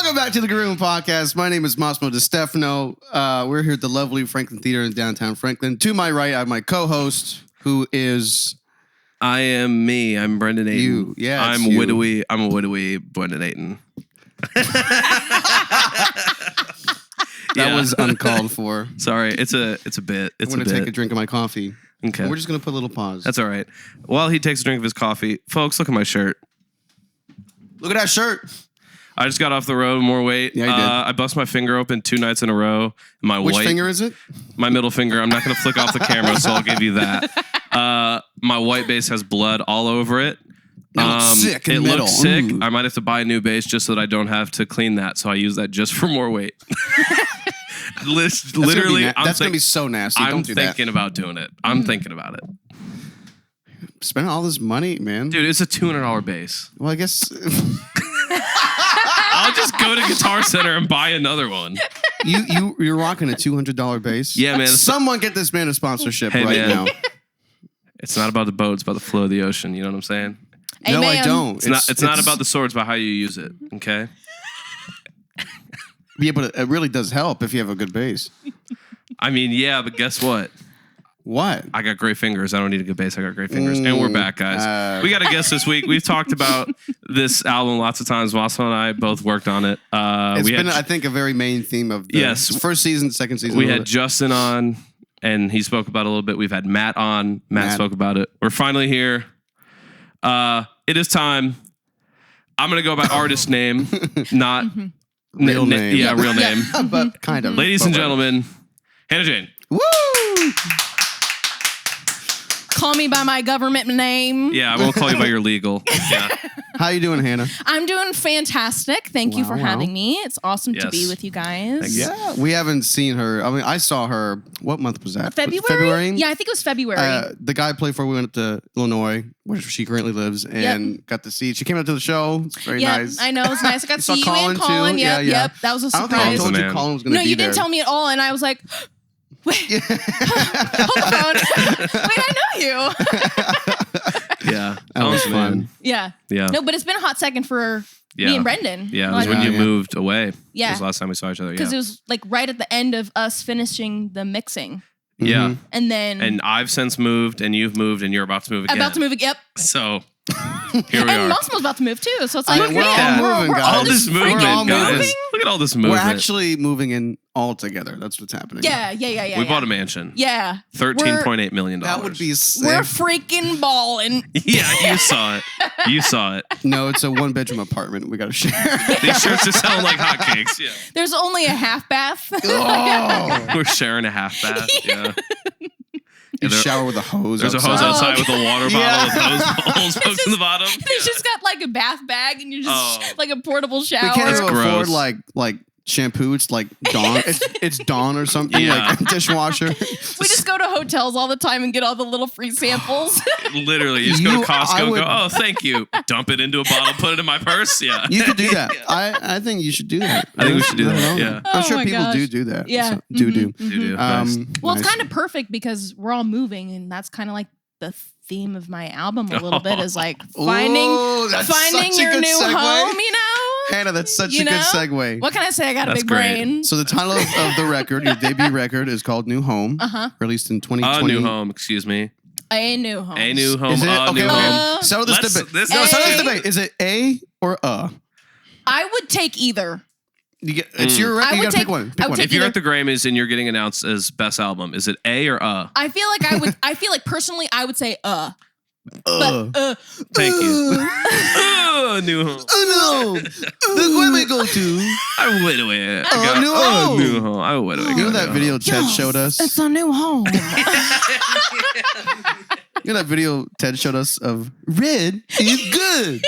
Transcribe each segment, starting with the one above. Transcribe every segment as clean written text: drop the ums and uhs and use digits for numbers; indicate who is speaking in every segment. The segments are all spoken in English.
Speaker 1: Welcome back to the Groom Podcast. My name is Massimo Stefano. We're here at the lovely Franklin Theater in downtown Franklin. To my right, I have my co-host, who is...
Speaker 2: I am me. I'm Brendan Ayton.
Speaker 1: You. Yeah,
Speaker 2: I'm
Speaker 1: you.
Speaker 2: widowy. I'm a widowy Brendan Ayton.
Speaker 1: That was uncalled for.
Speaker 2: Sorry, it's a bit. It's
Speaker 1: I'm going to take a drink of my coffee.
Speaker 2: Okay.
Speaker 1: And we're just going to put a little pause.
Speaker 2: That's all right. While he takes a drink of his coffee, folks, look at my shirt.
Speaker 1: Look at that shirt.
Speaker 2: I just got off the road, more weight.
Speaker 1: Yeah, you did.
Speaker 2: I bust my finger open 2 nights in a row.
Speaker 1: Which finger is it?
Speaker 2: My middle finger. I'm not going to flick off the camera, so I'll give you that. My white base has blood all over it.
Speaker 1: It looks sick in the middle.
Speaker 2: Looks sick.
Speaker 1: Ooh.
Speaker 2: I might have to buy a new base just so that I don't have to clean that. So I use that just for more weight. Literally,
Speaker 1: that's going to be so nasty.
Speaker 2: I'm
Speaker 1: Don't do that.
Speaker 2: thinking about doing it. I'm thinking about it.
Speaker 1: Spending all this money, man.
Speaker 2: Dude, it's a $200 base.
Speaker 1: Well, I guess...
Speaker 2: I'll just go to Guitar Center and buy another one.
Speaker 1: You're rocking a $200 bass?
Speaker 2: Yeah, man.
Speaker 1: Someone get this man a sponsorship
Speaker 2: man.
Speaker 1: now.
Speaker 2: It's not about the boat. It's about the flow of the ocean. You know what I'm saying?
Speaker 1: No, I don't.
Speaker 2: It's not about the sword. It's about how you use it. Okay?
Speaker 1: Yeah, but it really does help if you have a good bass.
Speaker 2: I mean, yeah, but guess what?
Speaker 1: What?
Speaker 2: I got great fingers. I don't need a good bass. I got great fingers. And we're back, guys. We got a guest this week. We've talked about this album lots of times. Massimo and I both worked on it.
Speaker 1: It's been, I think, a very main theme of the first season, second season.
Speaker 2: We had Justin on, and he spoke about it a little bit. We've had Matt on. Matt spoke about it. We're finally here. It is time. I'm going to go by artist name, not
Speaker 1: real name.
Speaker 2: Yeah, real name.
Speaker 1: But kind of.
Speaker 2: Ladies and gentlemen, Hannah Jayne.
Speaker 1: Woo!
Speaker 3: Call me by my government name.
Speaker 2: Yeah, I won't call you by your legal. Yeah.
Speaker 1: How you doing, Hannah?
Speaker 3: I'm doing fantastic. Thank you for having me. It's awesome to be with you guys.
Speaker 1: Yeah, we haven't seen her. I mean, I saw her. What month was that?
Speaker 3: February? Yeah, I think it was February.
Speaker 1: The guy I played for, we went to Illinois, where she currently lives, and got to see. She came out to the show. It's very nice.
Speaker 3: I know. It was nice. I got to see you
Speaker 1: Colin
Speaker 3: and Colin.
Speaker 1: too.
Speaker 3: Yep. That was a surprise.
Speaker 1: I don't think I told you Colin was going to be there.
Speaker 3: No, you didn't tell me at all, and I was like... Wait, hold on. Wait, I know you.
Speaker 2: Yeah,
Speaker 1: that was fun.
Speaker 3: Yeah. No, but it's been a hot second for me and Brendan.
Speaker 2: Yeah, it was when you moved away.
Speaker 3: Yeah.
Speaker 2: It was the last time we saw each other.
Speaker 3: Because it was like right at the end of us finishing the mixing.
Speaker 2: Yeah.
Speaker 3: And then...
Speaker 2: And I've since moved, and you've moved, and you're about to move again.
Speaker 3: About to move again. Yep.
Speaker 2: So... Here we
Speaker 3: and
Speaker 2: are.
Speaker 3: Massimo's about to move too, so it's like
Speaker 1: we're all moving, guys.
Speaker 2: All this movement, guys. Look at all this movement.
Speaker 1: We're actually moving in all together. That's what's happening.
Speaker 3: Yeah.
Speaker 2: We bought a mansion.
Speaker 3: Yeah.
Speaker 2: $13.8 million.
Speaker 1: That would be sick.
Speaker 3: We're freaking balling.
Speaker 2: Yeah, you saw it. You saw it.
Speaker 1: No, it's a 1-bedroom apartment. We got to share.
Speaker 2: These shirts are selling like hotcakes. Yeah.
Speaker 3: There's only a half bath.
Speaker 1: Oh.
Speaker 2: We're sharing a half bath. Yeah.
Speaker 1: You shower with a hose.
Speaker 2: There's a hose outside with a water bottle with hose pokes in the bottom.
Speaker 3: It's just got like a bath bag and you're just like a portable shower.
Speaker 1: We can't even afford like shampoo. It's like Dawn. it's Dawn or something.
Speaker 2: Yeah.
Speaker 1: Like a dishwasher.
Speaker 3: We just go to hotels all the time and get all the little free samples.
Speaker 2: Literally, you just go to Costco and go, oh, thank you. Dump it into a bottle, put it in my purse. Yeah.
Speaker 1: You could do that. I think you should do that.
Speaker 2: I think we should do that. Yeah.
Speaker 1: I'm sure people do that.
Speaker 3: Yeah.
Speaker 1: So, do.
Speaker 2: Nice.
Speaker 3: Well, it's kind of perfect because we're all moving, and that's kind of like the theme of my album a little bit is like finding your new home, you know?
Speaker 1: Hannah, that's such a good segue.
Speaker 3: What can I say? I got a big brain.
Speaker 1: So the title of the record, your debut record, is called New Home, released in 2020.
Speaker 2: A New Home, excuse me.
Speaker 3: A New Home.
Speaker 2: A New Home.
Speaker 1: Is it?
Speaker 2: New home.
Speaker 1: Settle this debate. Settle this debate. Is it A or A?
Speaker 3: I would take either.
Speaker 1: It's your record. You gotta pick one.
Speaker 2: If you're at the Grammys and you're getting announced as best album, is it A or A?
Speaker 3: I feel like personally I would say
Speaker 2: Thank you. New Home.
Speaker 1: Oh no! The Grammy go to.
Speaker 2: I went away.
Speaker 1: New Home.
Speaker 2: New Home. I went away.
Speaker 1: You know that video Ted showed us?
Speaker 3: It's a new home.
Speaker 1: You know that video Ted showed us of Red is good.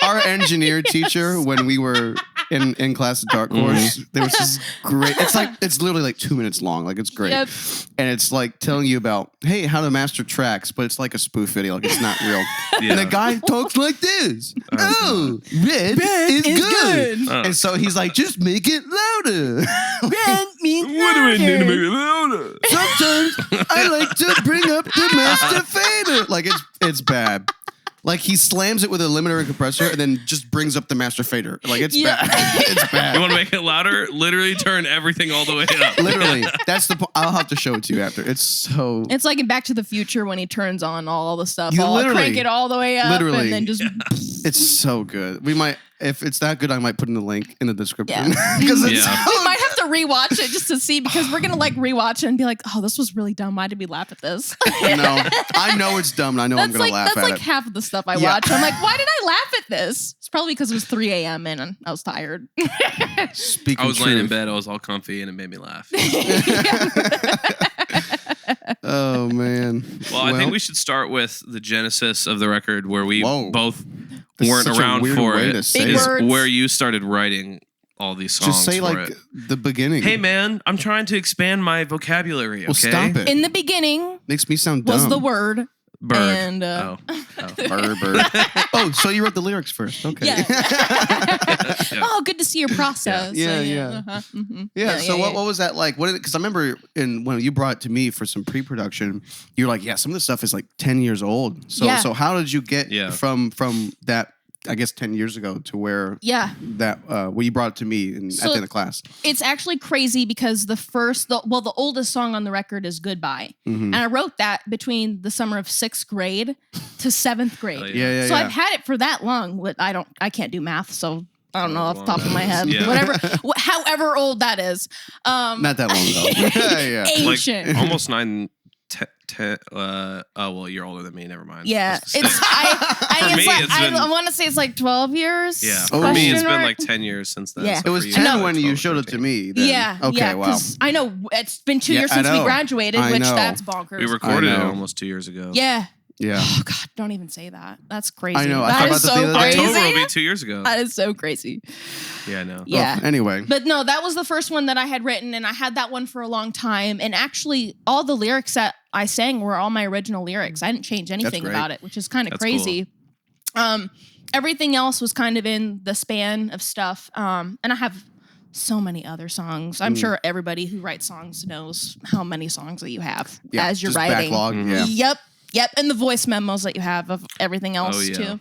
Speaker 1: Our engineer teacher, when we were in class at Dark Horse, there was this great. It's literally like 2 minutes long. Like it's great, and it's like telling you about how to master tracks, but it's like a spoof video. Like it's not real. And the guy talks like this. Red is good. And so he's like, just make it louder. Red means
Speaker 2: What do we need to make it louder?
Speaker 1: Sometimes I like to bring up the master favorite. Like it's bad. Like he slams it with a limiter and compressor and then just brings up the master fader. Like it's bad. It's bad.
Speaker 2: You want to make it louder? Literally turn everything all the way up.
Speaker 1: Literally. That's the I'll have to show it to you after. It's
Speaker 3: like in Back to the Future when he turns on all the stuff.
Speaker 1: You
Speaker 3: I'll
Speaker 1: literally-
Speaker 3: crank it all the way up
Speaker 1: literally.
Speaker 3: and then just
Speaker 1: it's so good. We might if it's that good, I might put in the link in the description.
Speaker 3: Yeah.
Speaker 1: Because
Speaker 3: we might have to rewatch it just to see because we're gonna like rewatch it and be like, oh, this was really dumb. Why did we laugh at this?
Speaker 1: No, I know it's dumb and I know I'm gonna laugh
Speaker 3: that's
Speaker 1: at
Speaker 3: like
Speaker 1: it.
Speaker 3: half of the stuff I watch. I'm like, why did I laugh at this? It's probably because it was 3 a.m. and I was tired.
Speaker 1: Speaking
Speaker 2: I was laying in
Speaker 1: truth.
Speaker 2: bed. I was all comfy and it made me laugh.
Speaker 1: Oh man.
Speaker 2: Well, I think we should start with the genesis of the record where we
Speaker 1: Whoa.
Speaker 2: both
Speaker 1: That's
Speaker 2: weren't
Speaker 1: such a
Speaker 2: around
Speaker 1: weird
Speaker 2: for
Speaker 1: way
Speaker 2: it.
Speaker 1: to say
Speaker 3: Big
Speaker 1: it.
Speaker 2: Is
Speaker 3: words.
Speaker 2: where you started writing all these songs.
Speaker 1: Just say
Speaker 2: for
Speaker 1: like
Speaker 2: it.
Speaker 1: the beginning.
Speaker 2: Hey man, I'm trying to expand my vocabulary. Okay,
Speaker 1: Well, stop it.
Speaker 3: In the beginning
Speaker 1: Makes me sound dumb.
Speaker 3: was the word.
Speaker 2: Bird.
Speaker 3: And,
Speaker 2: oh.
Speaker 1: Bird. Oh, so you wrote the lyrics first. Okay.
Speaker 3: Yeah.
Speaker 2: Yeah.
Speaker 3: Oh, good to see your process.
Speaker 1: Yeah,
Speaker 3: So,
Speaker 1: yeah.
Speaker 3: uh-huh, mhm.
Speaker 1: Yeah. So what was that like? What? Because I remember when you brought it to me for some pre-production, you were like, "Yeah, some of this stuff is like 10 years old." So
Speaker 3: Yeah.
Speaker 1: so how did you get
Speaker 2: Yeah.
Speaker 1: from that? I guess 10 years ago to where
Speaker 3: Yeah.
Speaker 1: that when you brought it to me at the end of class.
Speaker 3: It's actually crazy because the oldest song on the record is Goodbye.
Speaker 1: Mhm.
Speaker 3: And I wrote that between the summer of 6th grade to 7th grade.
Speaker 2: Oh,
Speaker 1: Yeah.
Speaker 3: So I've had it for that long. I can't do math, so I don't know off the top of my head.
Speaker 2: Yeah.
Speaker 3: Whatever, however old that is.
Speaker 1: Not that long ago. yeah.
Speaker 3: Ancient.
Speaker 2: Like almost 9. Oh well, you're older than me. Never mind.
Speaker 3: Yeah,
Speaker 2: Just-
Speaker 3: it's
Speaker 2: For me, it's been-
Speaker 3: I want to say it's like 12 years.
Speaker 2: yeah.
Speaker 1: Oh,
Speaker 2: For me, it's
Speaker 3: Question
Speaker 2: been
Speaker 3: mark?
Speaker 2: like 10 years since then.
Speaker 3: Yeah.
Speaker 2: So
Speaker 1: It was
Speaker 2: for you,
Speaker 1: 10
Speaker 2: it's like
Speaker 1: when you
Speaker 2: 12,
Speaker 1: showed it to
Speaker 2: 13.
Speaker 1: me. Then.
Speaker 3: Yeah.
Speaker 1: Okay.
Speaker 3: yeah,
Speaker 1: Wow.
Speaker 3: 'cause I know it's been 2
Speaker 1: Yeah,
Speaker 3: years
Speaker 1: I
Speaker 3: since we
Speaker 1: know.
Speaker 3: graduated,
Speaker 1: I
Speaker 3: which
Speaker 1: know.
Speaker 3: that's bonkers.
Speaker 2: We recorded it
Speaker 1: I know.
Speaker 2: almost 2 years ago.
Speaker 3: Yeah.
Speaker 1: Yeah.
Speaker 3: Oh God, don't even say that. That's crazy.
Speaker 1: I know. I
Speaker 3: That
Speaker 1: thought
Speaker 3: is
Speaker 1: about that
Speaker 3: so
Speaker 1: the other day.
Speaker 3: crazy.
Speaker 2: October will be 2 years ago.
Speaker 3: That is so crazy.
Speaker 2: Yeah, I know.
Speaker 3: Yeah.
Speaker 1: Oh, anyway.
Speaker 3: But no, that was the first one that I had written, and I had that one for a long time. And actually, all the lyrics that I sang were all my original lyrics. I didn't change anything
Speaker 1: great.
Speaker 3: about it, which is kind of
Speaker 2: That's
Speaker 3: crazy. Everything else was kind of in the span of stuff. And I have so many other songs. I'm sure everybody who writes songs knows how many songs that you have
Speaker 1: Yeah,
Speaker 3: as you're
Speaker 1: just
Speaker 3: writing.
Speaker 1: backlog.
Speaker 2: Mhm.
Speaker 1: Yeah.
Speaker 3: Yep. And the voice memos that you have of everything else
Speaker 2: Oh, yeah.
Speaker 3: too.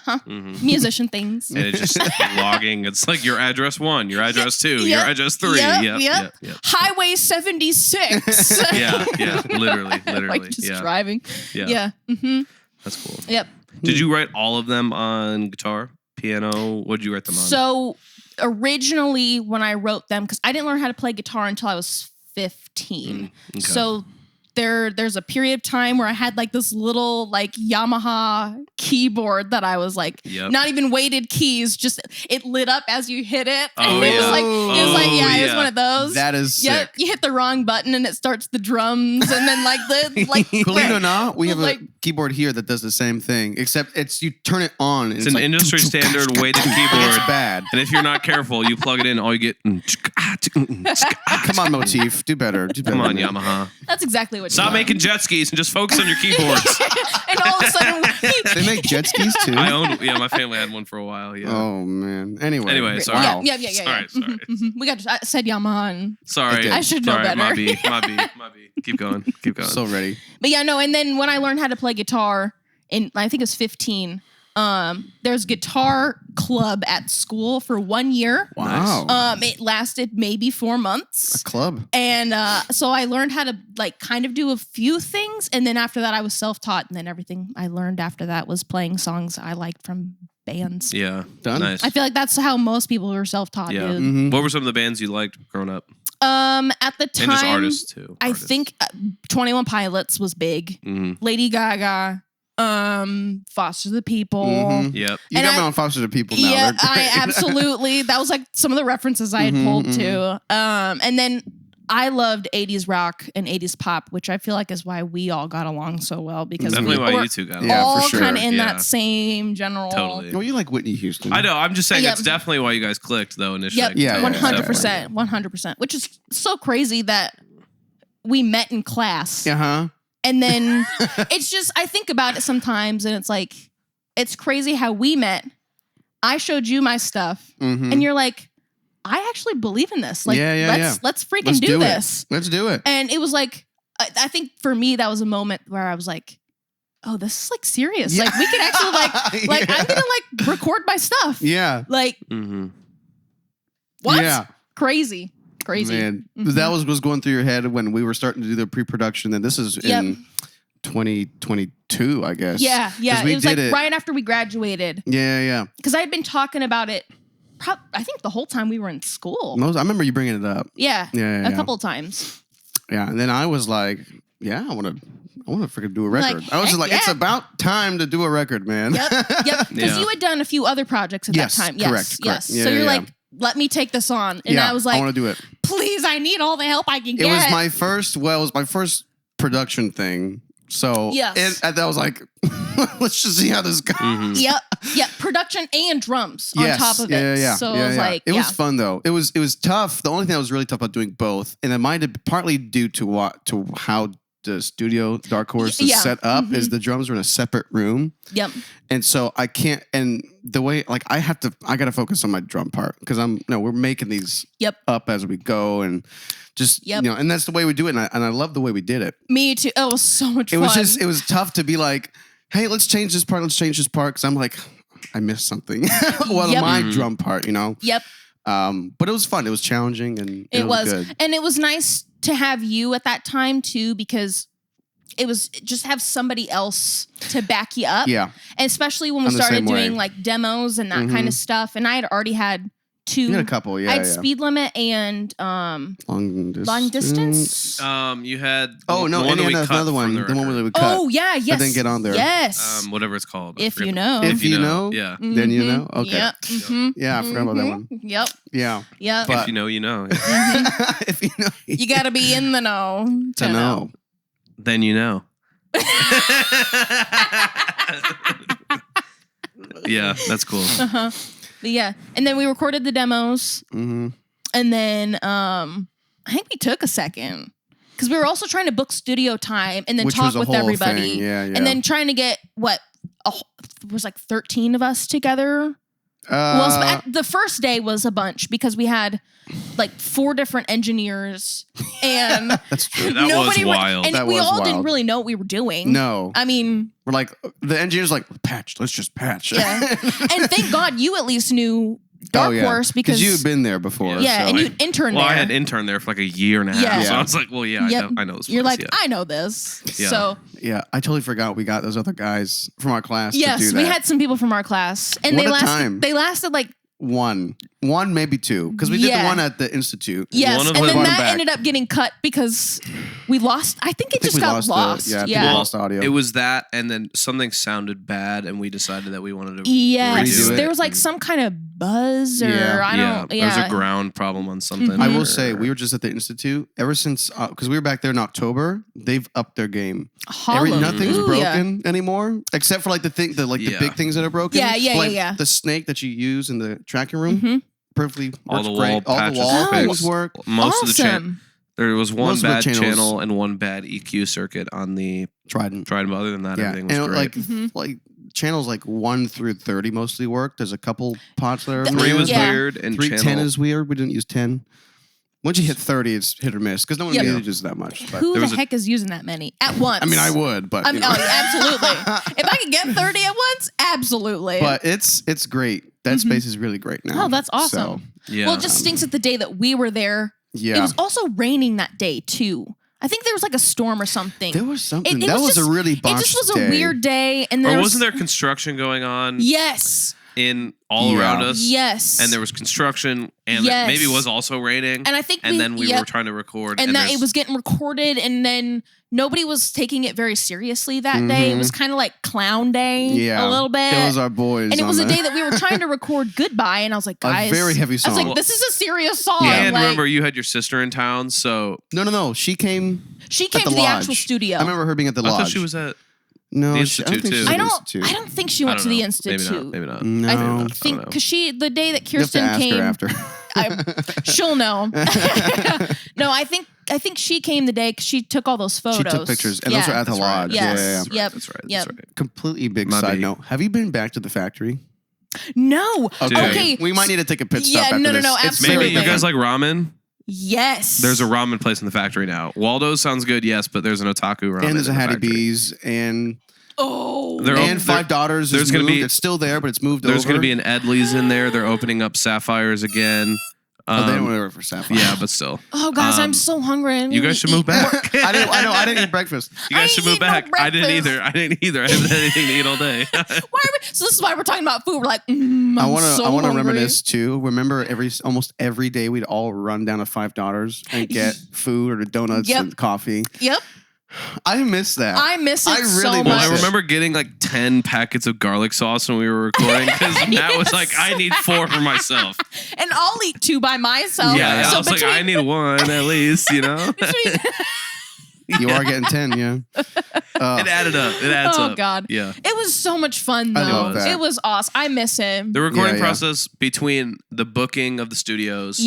Speaker 2: Mhm.
Speaker 3: Musician things.
Speaker 2: And it's just logging. It's like your address 1, your address 2, your
Speaker 3: Yep.
Speaker 2: address 3.
Speaker 3: Yep. Highway 76.
Speaker 2: Yeah. Literally.
Speaker 3: Like just
Speaker 2: yeah.
Speaker 3: driving.
Speaker 2: Yeah.
Speaker 3: Yeah. Mm-hmm.
Speaker 2: That's cool.
Speaker 3: Yep.
Speaker 2: Did you write all of them on guitar, piano? What did you write them on?
Speaker 3: So originally when I wrote them, because I didn't learn how to play guitar until I was 15.
Speaker 2: Okay.
Speaker 3: So there's a period of time where I had like this little like Yamaha keyboard that I was like
Speaker 2: Yep.
Speaker 3: not even weighted keys, just it lit up as you hit it.
Speaker 2: Oh,
Speaker 3: And it was
Speaker 2: yeah.
Speaker 3: like
Speaker 2: Oh,
Speaker 3: it was
Speaker 2: yeah.
Speaker 3: one of those.
Speaker 1: That is
Speaker 3: Yep,
Speaker 1: sick.
Speaker 3: you hit the wrong button and it starts the drums and then like the like
Speaker 1: Believe it or not, we have
Speaker 3: like-
Speaker 1: a keyboard here that does the same thing, except it's you turn it on. And
Speaker 2: It's an
Speaker 1: like,
Speaker 2: industry standard weighted
Speaker 1: and
Speaker 2: keyboard.
Speaker 1: it's bad.
Speaker 2: And if you're not careful, you plug it in, all you get.
Speaker 1: Come on, Motif, do better. Do better.
Speaker 2: Come on, Yamaha.
Speaker 3: that's exactly what
Speaker 2: Stop
Speaker 3: you want.
Speaker 2: making jet skis and just focus on your keyboards.
Speaker 3: And all of a sudden
Speaker 1: They make jet skis too.
Speaker 2: I owned. Yeah, my family had one for a while. Yeah.
Speaker 1: Oh man. Anyway,
Speaker 2: Sorry.
Speaker 1: Wow.
Speaker 3: Yeah.
Speaker 2: Sorry.
Speaker 3: We got. I said Yamaha, and,
Speaker 2: Sorry.
Speaker 1: did.
Speaker 3: I should know
Speaker 2: Sorry,
Speaker 3: better.
Speaker 2: My B. Keep going.
Speaker 1: So ready.
Speaker 3: but yeah, no. And then when I learned how to play guitar, in I think it was 15. There's guitar club at school for 1 year.
Speaker 1: Wow.
Speaker 3: It lasted maybe 4 months.
Speaker 1: Club.
Speaker 3: And so I learned how to like kind of do a few things, and then after that I was self-taught, and then everything I learned after that was playing songs I liked from bands.
Speaker 2: Yeah.
Speaker 1: Done.
Speaker 2: Nice.
Speaker 3: I feel like that's how most people who are self-taught
Speaker 2: Yeah.
Speaker 3: do.
Speaker 1: Mhm.
Speaker 2: What were some of the bands you liked growing up?
Speaker 3: At the time,
Speaker 2: And just artists too.
Speaker 3: I think 21 Pilots was big.
Speaker 2: Hmm.
Speaker 3: Lady Gaga, Foster the People.
Speaker 1: Mhm.
Speaker 2: Yep.
Speaker 1: You
Speaker 3: And
Speaker 1: got me
Speaker 3: I-
Speaker 1: on Foster the People now.
Speaker 3: Yeah,
Speaker 1: They're great.
Speaker 3: I absolutely. That was like some of the references I had
Speaker 1: Mhm,
Speaker 3: pulled to. And then I loved 80s rock and 80s pop, which I feel like is why we all got along so well because
Speaker 2: Definitely
Speaker 3: we
Speaker 2: why
Speaker 3: were
Speaker 2: you two got
Speaker 1: Yeah,
Speaker 2: along.
Speaker 3: all
Speaker 1: for sure.
Speaker 3: kind of in
Speaker 2: Yeah.
Speaker 3: that same general.
Speaker 2: Totally.
Speaker 1: No, you like Whitney Houston.
Speaker 2: I know. I'm just saying
Speaker 3: Yep.
Speaker 2: it's definitely why you guys clicked though initially.
Speaker 3: Yep,
Speaker 1: Yeah,
Speaker 3: 100%, 100%. Which is so crazy that we met in class.
Speaker 1: Uh-huh.
Speaker 3: And then it's just, I think about it sometimes and it's like, it's crazy how we met. I showed you my stuff
Speaker 1: Mhm.
Speaker 3: and you're like, I actually believe in this. Like,
Speaker 1: Yeah.
Speaker 3: let's freaking
Speaker 1: Let's
Speaker 3: do
Speaker 1: it.
Speaker 3: this.
Speaker 1: Let's do it.
Speaker 3: And it was like, I think for me, that was a moment where I was like, oh, this is like serious. Like we could actually like I'm gonna like record my stuff.
Speaker 1: Yeah.
Speaker 3: Like what?
Speaker 1: Yeah.
Speaker 3: Crazy.
Speaker 1: Man, that was going through your head when we were starting to do the pre-production. And this is in 2022, I guess.
Speaker 3: Yeah.
Speaker 1: We
Speaker 3: It was like right after we graduated.
Speaker 1: Yeah.
Speaker 3: Because I had been talking about it. I think the whole time we were in school.
Speaker 1: I remember you bringing it up.
Speaker 3: Yeah. A couple of times.
Speaker 1: Yeah, and then I was like, yeah, I want to freaking do a record.
Speaker 3: Like,
Speaker 1: I was just like,
Speaker 3: heck
Speaker 1: it's about time to do a record, man.
Speaker 3: Yep. Because you had done a few other projects at that time.
Speaker 1: Correct.
Speaker 3: Yes.
Speaker 1: Yeah,
Speaker 3: so you're
Speaker 1: yeah.
Speaker 3: like, let me take this on. And I was like,
Speaker 1: I want to do it.
Speaker 3: Please, I need all the help I can get.
Speaker 1: It was my first production thing. So and I was like, let's just see how this goes.
Speaker 3: Yep. Production and drums on top of it.
Speaker 1: Yeah.
Speaker 3: So it was like,
Speaker 1: it was fun though. It was tough. The only thing that was really tough about doing both, and it might have partly due to how the studio Dark Horse is set up, is the drums are in a separate room.
Speaker 3: Yep.
Speaker 1: And so I can't, and the way, like I got to focus on my drum part because we're making these up as we go and just, and that's the way we do it. And I love the way we did it.
Speaker 3: Me too. It was so much fun.
Speaker 1: It was tough to be like, hey, let's change this part. Cause I'm like, I missed something. My drum part,
Speaker 3: Yep.
Speaker 1: But it was fun. It was challenging and it was good.
Speaker 3: And it was nice to have you at that time too, because it was just have somebody else to back you up.
Speaker 1: Yeah.
Speaker 3: And especially when we started doing like demos and that kind of stuff. And I had already had two.
Speaker 1: You had a couple,
Speaker 3: I had Speed Limit and
Speaker 1: Long
Speaker 3: Distance.
Speaker 2: You had
Speaker 1: another one. The one where we cut.
Speaker 3: Oh yeah, yes.
Speaker 1: I didn't get on there.
Speaker 3: Yes.
Speaker 2: Whatever it's called.
Speaker 3: If you know.
Speaker 1: If you know.
Speaker 2: Yeah.
Speaker 1: Then you know. Okay.
Speaker 3: Yep.
Speaker 1: Yeah, I forgot about that one.
Speaker 3: Yep.
Speaker 1: Yeah.
Speaker 3: Yep.
Speaker 2: If you know, you know.
Speaker 1: If you know.
Speaker 3: You got to be in the know
Speaker 1: to know.
Speaker 2: Then you know. Yeah, that's cool.
Speaker 3: But yeah, and then we recorded the demos, and then I think we took a second because we were also trying to book studio time and then talk with everybody, and then trying to get was like 13 of us together. The first day was a bunch because we had like 4 different engineers and
Speaker 1: that's true.
Speaker 2: That was wild.
Speaker 3: And we all didn't really know what we were doing.
Speaker 1: No.
Speaker 3: I mean,
Speaker 1: we're like, the engineer's like, let's just patch.
Speaker 3: Yeah. And thank God you at least knew Dark Horse because
Speaker 1: you had been there before.
Speaker 3: Yeah, and you interned there.
Speaker 2: Well, I had interned there for like a year and a half.
Speaker 3: Yeah.
Speaker 2: So I was like, well, I know this place.
Speaker 3: You're like, I know this.
Speaker 2: Yeah.
Speaker 3: So
Speaker 1: yeah, I totally forgot we got those other guys from our class to do that.
Speaker 3: Yes, we had some people from our class. And they lasted like
Speaker 1: one, maybe 2, because we did the one at the Institute.
Speaker 3: Yes, and then that ended up getting cut because we lost. I think it just got lost.
Speaker 1: We lost audio.
Speaker 2: It was that, and then something sounded bad, and we decided that we wanted to
Speaker 3: redo it. There was like
Speaker 1: Mm.
Speaker 3: some kind of buzz, or I don't.
Speaker 2: There was a ground problem on something.
Speaker 1: I will say we were just at the Institute ever since because we were back there in October. They've upped their game. Nothing's broken anymore, except for like the big things that are broken.
Speaker 3: Yeah.
Speaker 1: The snake that you use in the tracking room, perfectly works great.
Speaker 2: All the wall
Speaker 1: things work.
Speaker 2: Most of the channel. There was one bad
Speaker 1: channels.
Speaker 2: channel and one bad EQ circuit on the
Speaker 1: Trident.
Speaker 2: But other than that, everything was great.
Speaker 1: Like channels like 1 through 30 mostly worked. There's a couple pots that are
Speaker 2: 3 was weird, and
Speaker 1: 10 is weird. We didn't use 10. Once you hit 30, it's hit or miss because no one uses that much. But
Speaker 3: who the heck is using that many at once?
Speaker 1: I mean, I would, but
Speaker 3: absolutely. If I could get 30 at once, absolutely.
Speaker 1: But it's great. That space is really great now.
Speaker 3: Oh, that's awesome.
Speaker 1: So,
Speaker 3: well, it just stinks that the day that we were there.
Speaker 1: Yeah.
Speaker 3: It was also raining that day too. I think there was like a storm or something.
Speaker 1: There was something. That was a really botched day.
Speaker 3: It just was a weird day. And
Speaker 2: wasn't there construction going on?
Speaker 3: Yes.
Speaker 2: In all around us.
Speaker 3: Yes.
Speaker 2: And there was construction and maybe it was also raining.
Speaker 3: And I think
Speaker 2: then we were trying to record.
Speaker 3: And that it was getting recorded and then nobody was taking it very seriously that day. It was kind of like clown day a little bit.
Speaker 1: It was our boys.
Speaker 3: And it was a day that we were trying to record Goodbye. And I was like, guys.
Speaker 1: A very heavy song.
Speaker 3: I was like, this is a serious song.
Speaker 2: Yeah, and remember you had your sister in town, so.
Speaker 1: No. She came
Speaker 3: to the actual studio.
Speaker 1: I remember her being at the lodge.
Speaker 2: I thought she was at.
Speaker 1: No,
Speaker 2: the Institute too.
Speaker 3: I don't think she went to the Institute.
Speaker 2: Maybe not.
Speaker 1: No.
Speaker 3: I think because the day that Kirsten came,
Speaker 1: her after.
Speaker 3: She'll know. No, I think she came the day because she took all those photos.
Speaker 1: She took pictures, and those are at the lodge.
Speaker 3: Yes.
Speaker 1: Yeah.
Speaker 3: Yep.
Speaker 2: That's right.
Speaker 3: Yep.
Speaker 1: Completely big side note. Have you been back to the factory?
Speaker 3: No. Okay.
Speaker 1: We might need to take a pit stop.
Speaker 3: Yeah.
Speaker 1: After
Speaker 3: No.
Speaker 1: this.
Speaker 3: Absolutely.
Speaker 2: Maybe you guys like ramen.
Speaker 3: Yes.
Speaker 2: There's a ramen place in the factory now. Waldo's sounds good, yes, but there's an otaku ramen.
Speaker 1: And there's a Hattie B's and. And Five Daughters is moved. It's still there, but it's moved over.
Speaker 2: There's going to be an Edley's in there. They're opening up Sapphires again.
Speaker 1: They don't work for Sapphire.
Speaker 2: Yeah, but still.
Speaker 3: Oh, guys, I'm so hungry.
Speaker 2: You guys should move back.
Speaker 1: I didn't eat breakfast.
Speaker 2: You guys should move back. I didn't either. I haven't had anything to eat all day.
Speaker 3: So this is why we're talking about food. We're like,
Speaker 1: I want to reminisce too. Remember, almost every day we'd all run down to Five Daughters and get food or donuts and coffee.
Speaker 3: Yep.
Speaker 1: I miss that.
Speaker 3: I miss it so much.
Speaker 2: Well, I remember getting like 10 packets of garlic sauce when we were recording because Matt was like, I need 4 for myself.
Speaker 3: And I'll eat 2 by myself.
Speaker 2: Yeah, so I was like, I need 1 at least, you know?
Speaker 1: You are getting 10, yeah.
Speaker 2: It added up. It adds up.
Speaker 3: Oh, God.
Speaker 2: Yeah.
Speaker 3: It was so much fun, though. It was awesome. I miss him.
Speaker 2: The recording process between the booking of the studios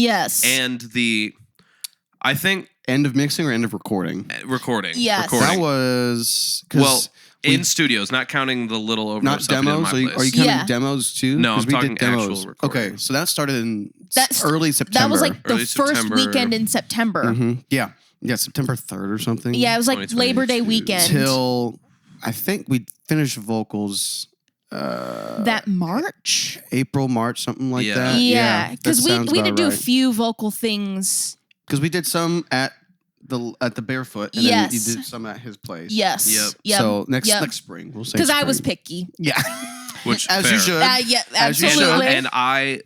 Speaker 2: and the, I think,
Speaker 1: end of mixing or end of recording?
Speaker 2: Recording.
Speaker 3: Yes.
Speaker 1: That was...
Speaker 2: in studios, not counting the little over
Speaker 1: not demos. Are you counting demos too?
Speaker 2: No, I'm talking actual recording.
Speaker 1: Okay, so that started in early September.
Speaker 3: That was like the first weekend in September.
Speaker 1: Mm-hmm. Yeah, September 3rd or something.
Speaker 3: Yeah, it was like Labor Day weekend.
Speaker 1: Till I think we finished vocals.
Speaker 3: That March?
Speaker 1: April, March, something like that.
Speaker 3: Yeah, because we did do a few vocal things.
Speaker 1: Because we did some at the Barefoot, and then you did some at his place.
Speaker 3: Yes.
Speaker 1: Yep. So next spring, we'll say.
Speaker 3: Because I was picky.
Speaker 1: Yeah.
Speaker 2: Which
Speaker 1: as you should.
Speaker 3: Yeah, absolutely.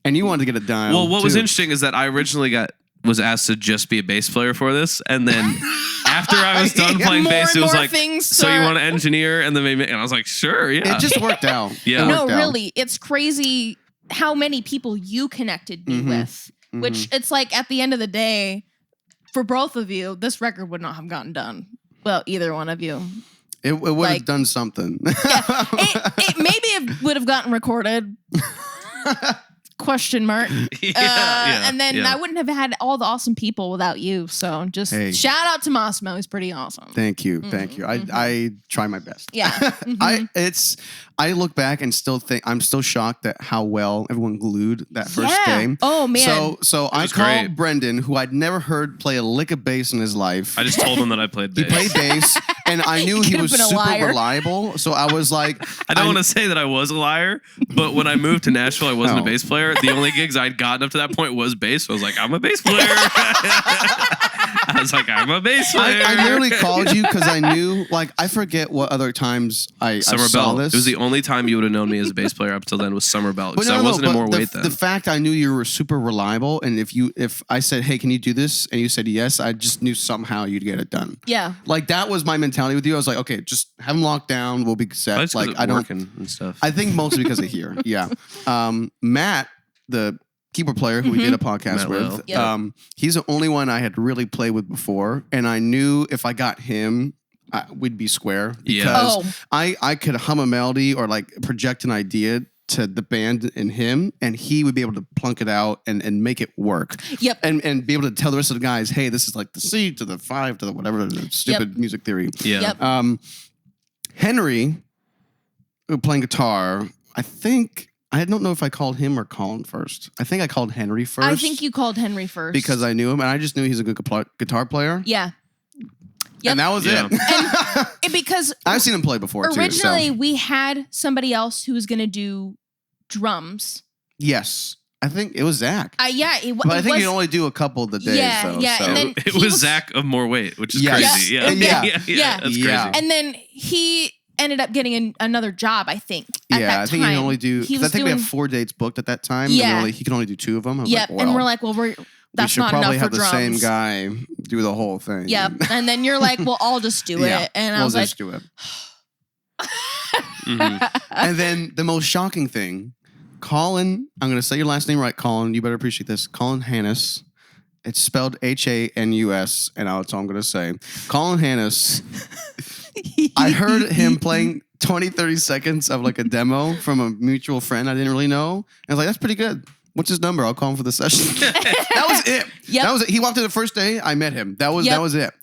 Speaker 2: And
Speaker 1: you wanted to get it done.
Speaker 2: Well, what was interesting is that I originally was asked to just be a bass player for this, and then after I was done playing bass, it was like, so you want to engineer, and then and I was like, sure, yeah.
Speaker 1: It just worked out.
Speaker 2: Yeah.
Speaker 3: No, really, it's crazy how many people you connected me with. Which it's like at the end of the day, for both of you, this record would not have gotten done. Well, either one of you.
Speaker 1: It would have done something.
Speaker 3: Yeah, maybe it would have gotten recorded. Question mark. And then I wouldn't have had all the awesome people without you. So just shout out to Massimo. He's pretty awesome.
Speaker 1: Thank you. Thank you. I try my best.
Speaker 3: Yeah.
Speaker 1: I look back and still think I'm still shocked at how well everyone glued that first game.
Speaker 3: Oh man.
Speaker 1: So I called Brendan, who I'd never heard play a lick of bass in his life.
Speaker 2: I just told him that I played bass.
Speaker 1: He played bass, and I knew he was super reliable. So I was like,
Speaker 2: I don't want to say that I was a liar, but when I moved to Nashville, I wasn't a bass player. The only gigs I'd gotten up to that point was bass. So I was like, I'm a bass player. I was like, I'm a bass player.
Speaker 1: I literally called you because I knew, like, I forget what other times I saw this.
Speaker 2: It was the only time you would have known me as a bass player up until then was Summer Bell, because I wasn't in more weight then.
Speaker 1: The fact I knew you were super reliable, and if I said, hey, can you do this? And you said yes, I just knew somehow you'd get it done.
Speaker 3: Yeah.
Speaker 1: Like, that was my mentality with you. I was like, okay, just have them locked down. We'll be set. Like, I don't.
Speaker 2: And stuff.
Speaker 1: I think mostly because of here. Yeah. Matt, the keyboard player who we did a podcast with, he's the only one I had really played with before, and I knew if I got him, we'd be square because I could hum a melody or like project an idea to the band and him, and he would be able to plunk it out and make it work.
Speaker 3: Yep.
Speaker 1: And be able to tell the rest of the guys, hey, this is like the C to the 5 to the whatever, the stupid music theory.
Speaker 2: Yeah.
Speaker 3: Yep.
Speaker 1: Henry, playing guitar, I don't know if I called him or Colin first. I think I called Henry first.
Speaker 3: I think you called Henry first.
Speaker 1: Because I knew him, and I just knew he's a good guitar player.
Speaker 3: Yeah. Yep.
Speaker 1: And that was it.
Speaker 3: And because
Speaker 1: I've seen him play before,
Speaker 3: originally,
Speaker 1: too.
Speaker 3: we had somebody else who was going to do drums.
Speaker 1: Yes. I think it was Zach.
Speaker 3: But
Speaker 1: I think you only do a couple of the days, though.
Speaker 3: Yeah,
Speaker 1: so.
Speaker 3: And then
Speaker 2: it was Zach of more weight, which is crazy.
Speaker 3: Yeah.
Speaker 2: That's crazy.
Speaker 3: And then he ended up getting another job, I think.
Speaker 1: I think he can only do. I think we have 4 dates booked at that time.
Speaker 3: Yeah.
Speaker 1: And he can only do 2 of them.
Speaker 3: And we're like, well, that's not enough for drums. We should probably have the same guy
Speaker 1: do the whole thing.
Speaker 3: Yep. And then you're like, well, I'll just do it. And I was like,
Speaker 1: do it. And then the most shocking thing, Colin, I'm going to say your last name right, Colin. You better appreciate this. Colin Hannes. It's spelled Hanus, and that's all I'm going to say. Colin Hannes. I heard him playing 20, 30 seconds of like a demo from a mutual friend I didn't really know. And I was like, that's pretty good. What's his number? I'll call him for the session. That was it.
Speaker 3: Yep.
Speaker 1: That was it. He walked in the first day. I met him. That was it.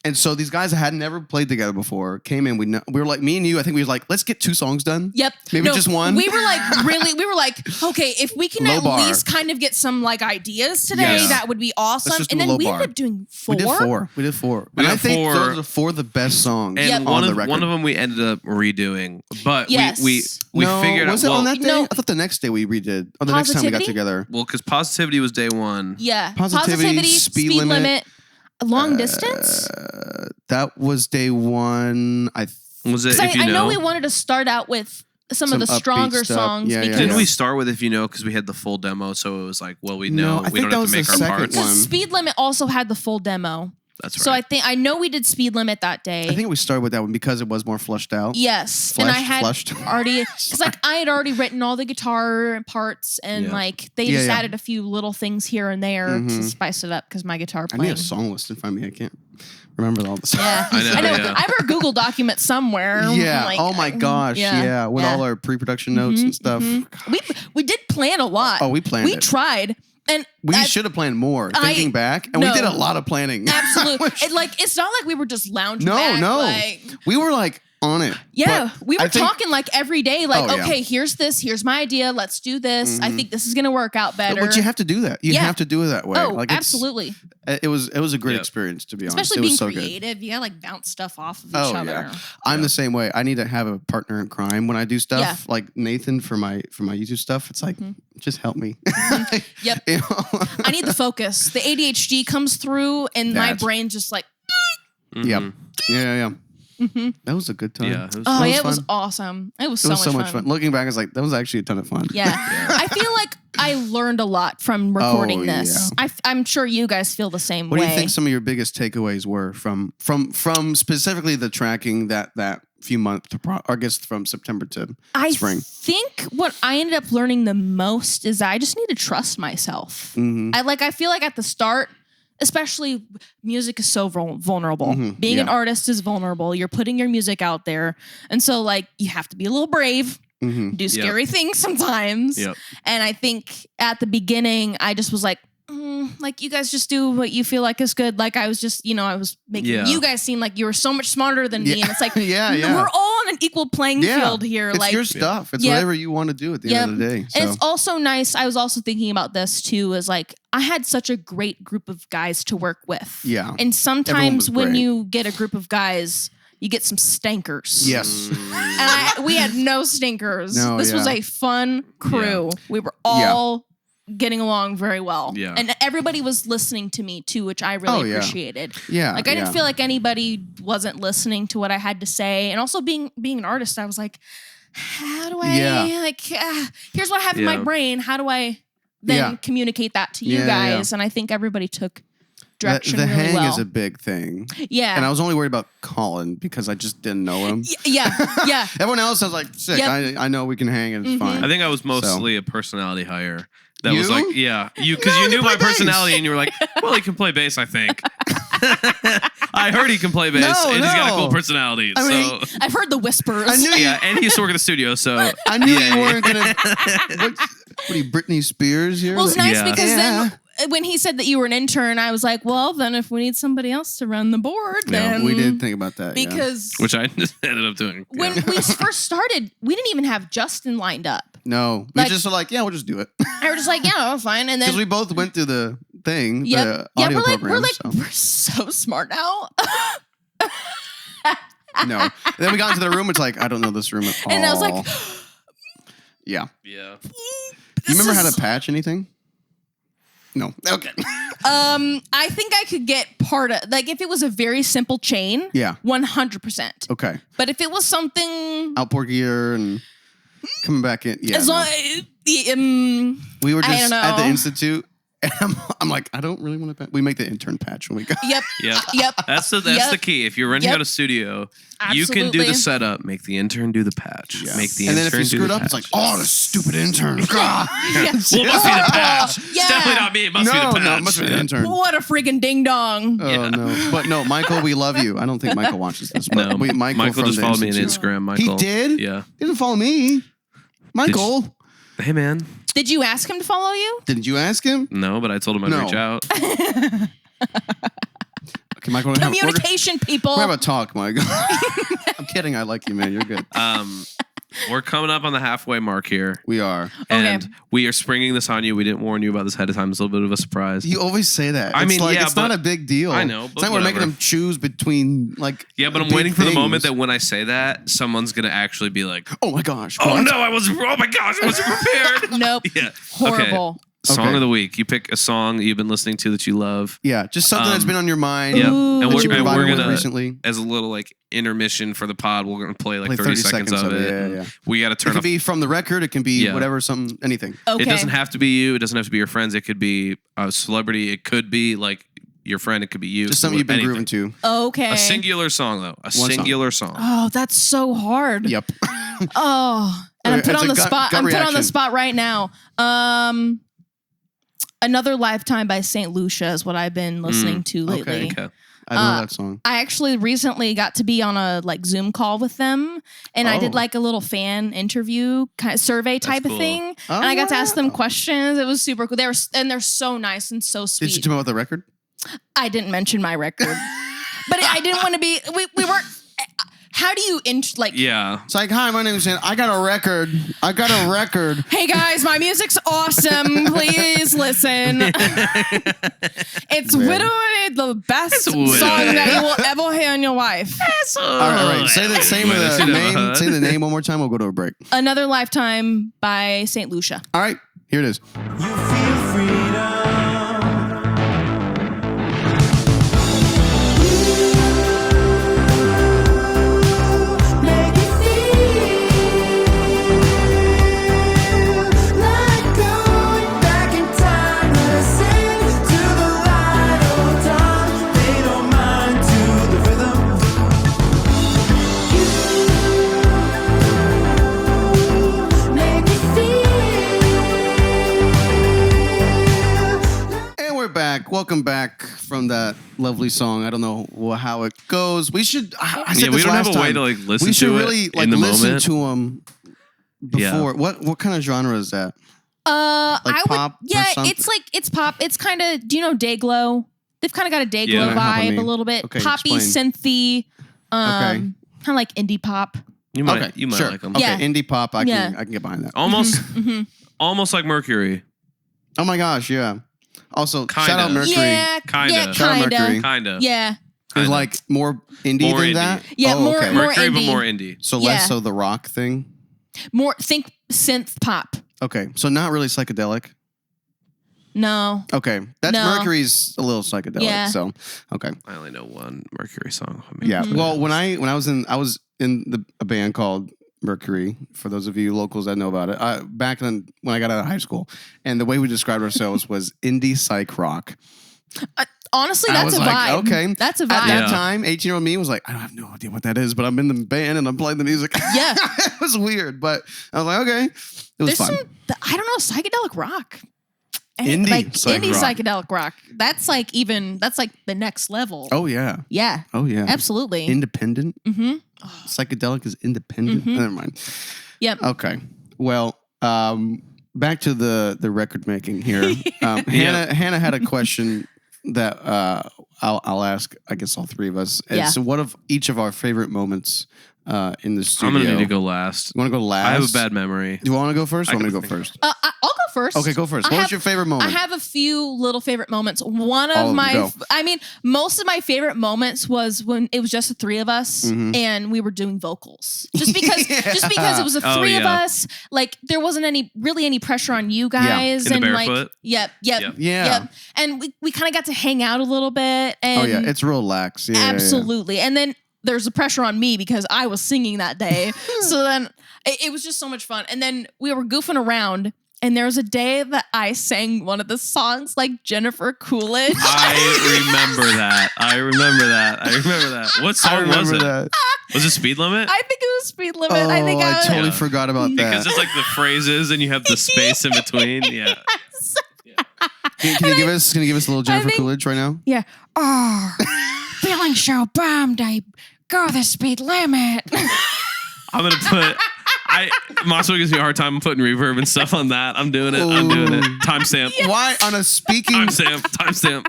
Speaker 1: And so these guys that had never played together before came in. We were like, me and you, I think we were like, let's get 2 songs done.
Speaker 3: Yep.
Speaker 1: Maybe just one.
Speaker 3: We were like, okay, if we can at least kind of get some like ideas today, that would be awesome. And then we ended up doing 4.
Speaker 1: We did 4. And I think those are 4 of the best songs
Speaker 2: and
Speaker 1: on the record.
Speaker 2: One of them we ended up redoing. But we figured out.
Speaker 1: Was it on that day? No. I thought the next day we redid. Or the next time we got together.
Speaker 2: Well, because Positivity was day 1.
Speaker 3: Yeah.
Speaker 1: Positivity, Speed Limit.
Speaker 3: Long Distance?
Speaker 1: That was day 1.
Speaker 2: Was it?
Speaker 3: I know we wanted to start out with some of the stronger songs.
Speaker 2: Didn't we start with If You Know because we had the full demo, so it was like, well, we know we don't have to make our parts.
Speaker 3: Speed Limit also had the full demo.
Speaker 2: That's right.
Speaker 3: So I know we did Speed Limit that day.
Speaker 1: I think we started with that one because it was more flushed out.
Speaker 3: Yes, and I had already because I had already written all the guitar parts and they just added a few little things here and there to spice it up because my guitar playing.
Speaker 1: I need a song list in front of me. I can't remember all the songs.
Speaker 3: Yeah, I know. I have our Google document somewhere.
Speaker 1: Yeah. Oh my gosh. Yeah. With all our pre-production notes and stuff.
Speaker 3: We did plan a lot.
Speaker 1: Oh, we planned.
Speaker 3: We tried. And
Speaker 1: we should have planned more, thinking back. And we did a lot of planning.
Speaker 3: Absolutely. It's not like we were just lounging back.
Speaker 1: No. We were like on it.
Speaker 3: Yeah. We were talking like every day, like, okay, here's this. Here's my idea. Let's do this. I think this is going to work out better.
Speaker 1: But you have to do that. You have to do it that way.
Speaker 3: Oh, absolutely.
Speaker 1: It was a great experience, to be honest.
Speaker 3: Especially being creative. You got to like bounce stuff off of each other. Yeah.
Speaker 1: I'm the same way. I need to have a partner in crime when I do stuff. Yeah. Like Nathan for my YouTube stuff. It's like, just help me.
Speaker 3: Yep. You know? I need the focus. The ADHD comes through and my brain just like.
Speaker 1: Yep. Yeah. Mm-hmm. That was a good time.
Speaker 2: Yeah,
Speaker 3: it was awesome. It was so much fun.
Speaker 1: Looking back, it's like that was actually a ton of fun.
Speaker 3: Yeah. I feel like I learned a lot from recording this. Yeah. I'm sure you guys feel the same way.
Speaker 1: What do you think some of your biggest takeaways were from specifically the tracking that few months I guess from September to spring?
Speaker 3: I think what I ended up learning the most is I just need to trust myself. Mm-hmm. I feel like at the start. Especially music is so vulnerable. Mm-hmm. Being an artist is vulnerable. You're putting your music out there. And so like you have to be a little brave, do scary things sometimes. Yep. And I think at the beginning, I just was like you guys just do what you feel like is good. Like I was just, I was making you guys seem like you were so much smarter than me. And it's like, we're all on an equal playing field here.
Speaker 1: It's your stuff. It's whatever you want to do at the end of the day. So.
Speaker 3: And it's also nice. I was also thinking about this too, is like, I had such a great group of guys to work with. Yeah. And sometimes when you get a group of guys, you get some stankers.
Speaker 1: Yes.
Speaker 3: And we had no stinkers. This was a fun crew. Yeah. We were all getting along very well. Yeah. And everybody was listening to me too, which I really appreciated. Yeah. Like I didn't feel like anybody wasn't listening to what I had to say. And also being an artist, I was like, how do I here's what I have in my brain. How do I then communicate that to you guys? And I think everybody took direction
Speaker 1: the
Speaker 3: really
Speaker 1: hang
Speaker 3: well.
Speaker 1: Is a big thing.
Speaker 3: Yeah.
Speaker 1: And I was only worried about Colin because I just didn't know him.
Speaker 3: Yeah.
Speaker 1: Everyone else I was like, sick. Yep. I know we can hang and it's fine.
Speaker 2: I think I was mostly a personality hire. That was like, because you knew my personality and you were like, well, he can play bass, I think. I heard he can play bass and he's got a cool personality.
Speaker 3: I've heard the whispers.
Speaker 1: I knew
Speaker 2: and he used to work at the studio, so.
Speaker 1: I knew you weren't going to. What are you, Britney Spears here?
Speaker 3: Well, it's nice because then when he said that you were an intern, I was like, well, then if we need somebody else to run the board, then.
Speaker 1: We did think about that.
Speaker 3: Because.
Speaker 2: Which I just ended up doing.
Speaker 3: When we first started, we didn't even have Justin lined up.
Speaker 1: No. We just were like, we'll just do it.
Speaker 3: I were just like, fine. And then.
Speaker 1: Because we both went through the thing. The audio program.
Speaker 3: We're so smart now.
Speaker 1: No. And then we got into the room. It's like, I don't know this room at all.
Speaker 3: And I was like.
Speaker 1: Yeah. You remember how to patch anything? No. Okay.
Speaker 3: I think I could get part of, like, if it was a very simple chain. Yeah. 100%.
Speaker 1: Okay.
Speaker 3: But if it was something.
Speaker 1: Outboard gear and coming back in. Yeah.
Speaker 3: As long
Speaker 1: we were just at the Institute. And I'm like, I don't really want to patch. We make the intern patch when we go.
Speaker 3: Yep.
Speaker 2: That's the key. If you're renting out a studio, you can do the setup. Make the intern do the patch. Yeah. Make the intern do the patch. And then if you screw it up,
Speaker 1: it's like, the stupid intern.
Speaker 2: Well, it must be the patch. It's definitely not me. It must be the patch.
Speaker 1: No, it must be the intern.
Speaker 3: What a friggin' ding dong.
Speaker 1: Oh, no. But no, Michael, we love you. I don't think Michael watches this. But
Speaker 2: Michael just followed me on Instagram. Michael.
Speaker 1: He did?
Speaker 2: Yeah.
Speaker 1: He didn't follow me. Michael.
Speaker 2: Hey, man.
Speaker 3: Did you ask him to follow you?
Speaker 1: Didn't you ask him?
Speaker 2: No, but I told him I'd reach out.
Speaker 3: Communication, people.
Speaker 1: We're have a talk, Mike. I'm kidding. I like you, man. You're good.
Speaker 2: We're coming up on the halfway mark here.
Speaker 1: We are.
Speaker 2: And we are springing this on you. We didn't warn you about this ahead of time. It's a little bit of a surprise.
Speaker 1: You always say that. It's not a big deal.
Speaker 2: I know.
Speaker 1: It's not we're making them choose between
Speaker 2: Yeah, but I'm waiting for the moment that when I say that, someone's gonna actually be like,
Speaker 1: "Oh my gosh!
Speaker 2: Oh no, I wasn't prepared."
Speaker 3: Nope.
Speaker 2: Yeah.
Speaker 3: Horrible.
Speaker 2: Okay. Song of the week. You pick a song you've been listening to that you love.
Speaker 1: Yeah, just something that's been on your mind.
Speaker 2: Yeah,
Speaker 3: and
Speaker 2: we're gonna
Speaker 1: recently,
Speaker 2: as a little intermission for the pod, we're gonna play 30 seconds of it.
Speaker 1: Yeah.
Speaker 2: We got to turn.
Speaker 1: It could be from the record. It can be whatever, anything.
Speaker 3: Okay.
Speaker 2: It doesn't have to be you. It doesn't have to be your friends. It could be a celebrity. It could be your friend. It could be you.
Speaker 1: Just something you've been grooving to.
Speaker 3: Okay.
Speaker 2: A singular song though. A singular song.
Speaker 3: Oh, that's so hard.
Speaker 1: Yep.
Speaker 3: Oh, and I'm put on the spot. I'm put on the spot right now. Another Lifetime by St. Lucia is what I've been listening to lately.
Speaker 2: Okay.
Speaker 1: I know that song.
Speaker 3: I actually recently got to be on a Zoom call with them, and I did a little fan interview kind of survey type of thing, and I got to ask them questions. It was super cool. They're so nice and so sweet.
Speaker 1: Did you tell me about the record?
Speaker 3: I didn't mention my record, but I didn't want to be. We weren't. How do you
Speaker 2: Yeah.
Speaker 1: It's like, hi, my name is Hannah. I got a record.
Speaker 3: Hey guys, my music's awesome. Please listen. It's literally the best song that you will ever hear in your life.
Speaker 1: All right. Say the name one more time. We'll go to a break.
Speaker 3: Another Lifetime by St. Lucia.
Speaker 1: All right. Here it is.
Speaker 4: You feel freedom.
Speaker 1: Welcome back from that lovely song. I don't know how it goes. We should. I said
Speaker 2: we
Speaker 1: this
Speaker 2: don't
Speaker 1: last
Speaker 2: have a way
Speaker 1: time.
Speaker 2: to listen
Speaker 1: we should
Speaker 2: to
Speaker 1: really
Speaker 2: it in the
Speaker 1: listen
Speaker 2: moment.
Speaker 1: to them before. What kind of genre is that?
Speaker 3: Pop.
Speaker 1: Yeah,
Speaker 3: it's pop. It's kind of. Do you know Dayglow? They've kind of got a Dayglow vibe a little bit.
Speaker 1: Okay,
Speaker 3: poppy, synthy. Kind of like indie pop.
Speaker 2: You might like them.
Speaker 1: Okay,
Speaker 3: Yeah.
Speaker 1: indie pop. I can get behind that.
Speaker 2: Almost like Mercury.
Speaker 1: Oh my gosh, yeah. Also,
Speaker 2: Kinda.
Speaker 1: shout out Mercury.
Speaker 3: Yeah,
Speaker 2: Kinda.
Speaker 1: Shout out Mercury.
Speaker 2: Kinda.
Speaker 3: Yeah.
Speaker 1: It's like more indie
Speaker 2: More
Speaker 1: than
Speaker 2: indie.
Speaker 1: that.
Speaker 3: Yeah, more
Speaker 2: Mercury,
Speaker 3: indie.
Speaker 2: but more indie.
Speaker 1: So less so the rock thing.
Speaker 3: More think synth pop.
Speaker 1: Okay, so not really psychedelic.
Speaker 3: No.
Speaker 1: Okay, that's
Speaker 3: No.
Speaker 1: Mercury's a little psychedelic.
Speaker 3: Yeah.
Speaker 1: So okay.
Speaker 2: I only know one Mercury song.
Speaker 1: Yeah. Well, when I was in a band called Mercury. For those of you locals that know about it, back then when I got out of high school, and the way we described ourselves was indie psych rock.
Speaker 3: Honestly, that's a vibe.
Speaker 1: Okay,
Speaker 3: that's a vibe.
Speaker 1: At that time, 18-year-old me was like, I don't have no idea what that is, but I'm in the band and I'm playing the music.
Speaker 3: Yeah,
Speaker 1: it was weird, but I was like, okay, it was fun.
Speaker 3: I don't know, psychedelic rock.
Speaker 1: Indie
Speaker 3: psychedelic rock. That's like the next level.
Speaker 1: Oh yeah.
Speaker 3: Yeah.
Speaker 1: Oh yeah.
Speaker 3: Absolutely.
Speaker 1: Independent.
Speaker 3: Mm-hmm.
Speaker 1: Psychedelic is independent.
Speaker 3: Mm-hmm.
Speaker 1: Never mind.
Speaker 3: Yep.
Speaker 1: Okay. Well, back to the record making here. Hannah had a question that I'll ask. I guess all three of us. And so, what of each of our favorite moments in the studio?
Speaker 2: I'm gonna need to go last.
Speaker 1: You want to go last?
Speaker 2: I have a bad memory.
Speaker 1: Do you want to go first? Or want me to go first?
Speaker 3: I'll go first.
Speaker 1: Okay, go first. What's your favorite moment?
Speaker 3: I have a few little favorite moments. One of most of my favorite moments was when it was just the three of us and we were doing vocals. Just because it was the three of us. Like there wasn't any pressure on you guys.
Speaker 2: In
Speaker 3: and
Speaker 2: the barefoot?
Speaker 3: Yep.
Speaker 1: Yeah.
Speaker 3: And we kind of got to hang out a little bit. And
Speaker 1: it's real lax. Yeah,
Speaker 3: absolutely. And then there's a pressure on me because I was singing that day. So then it was just so much fun. And then we were goofing around. And there was a day that I sang one of the songs like Jennifer Coolidge.
Speaker 2: I remember that. What song was it?
Speaker 1: That.
Speaker 2: Was it Speed Limit?
Speaker 3: I think it was Speed Limit.
Speaker 1: Oh,
Speaker 3: I
Speaker 1: totally forgot about that.
Speaker 2: Because it's like the phrases and you have the space in between. Yeah.
Speaker 1: Can you give us a little Jennifer Coolidge right now?
Speaker 3: Yeah. Oh, feeling so bummed. I go the speed limit.
Speaker 2: I'm gonna put. Massimo gives me a hard time putting reverb and stuff on that. I'm doing it. Timestamp.
Speaker 1: Why on a speaking?
Speaker 2: Timestamp.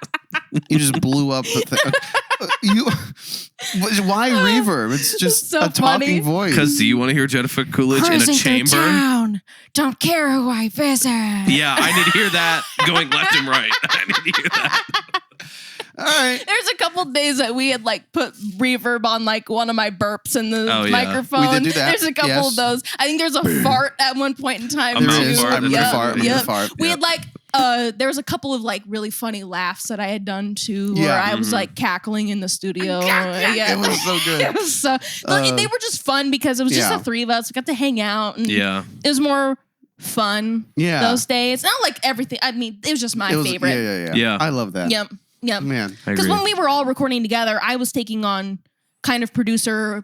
Speaker 1: You just blew up the thing. Why reverb? It's just
Speaker 3: so
Speaker 1: a talking
Speaker 3: funny.
Speaker 1: voice.
Speaker 2: Because do you want to hear Jennifer Coolidge in a chamber?
Speaker 3: Town. Don't care who I visit.
Speaker 2: Yeah, I need to hear that going left and right. I need to hear that.
Speaker 1: All right.
Speaker 3: There's a couple days that we had like put reverb on like one of my burps in the microphone.
Speaker 1: We did do that.
Speaker 3: There's a couple of those. I think there's a fart at one point in time.
Speaker 2: There
Speaker 3: too.
Speaker 2: is. I remember
Speaker 1: the fart.
Speaker 3: Yep.
Speaker 1: Fart.
Speaker 3: We had like there was a couple of like really funny laughs that I had done too, where I was like cackling in the studio.
Speaker 1: It was so good.
Speaker 3: It was so. They were just fun because it was just the three of us. We got to hang out, and it was more fun. Those days, not like everything. I mean, it was just my favorite.
Speaker 2: Yeah.
Speaker 1: I love that.
Speaker 3: Yep.
Speaker 1: Man,
Speaker 3: because when we were all recording together, I was taking on kind of producer.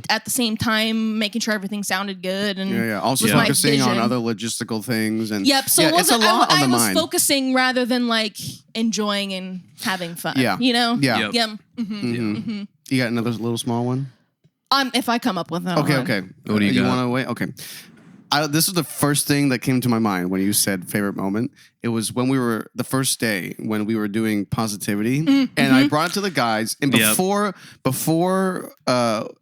Speaker 3: At the same time, making sure everything sounded good, and
Speaker 1: also focusing on other logistical things, and
Speaker 3: so
Speaker 1: it's a lot on the mind.
Speaker 3: I was focusing rather than like enjoying and having fun. You know.
Speaker 1: You got another little small one?
Speaker 3: If I come up with that.
Speaker 1: Okay.
Speaker 2: What do you got?
Speaker 1: Want to wait? Okay. This was the first thing that came to my mind when you said favorite moment. It was when we were the first day when we were doing positivity, and I brought it to the guys. And before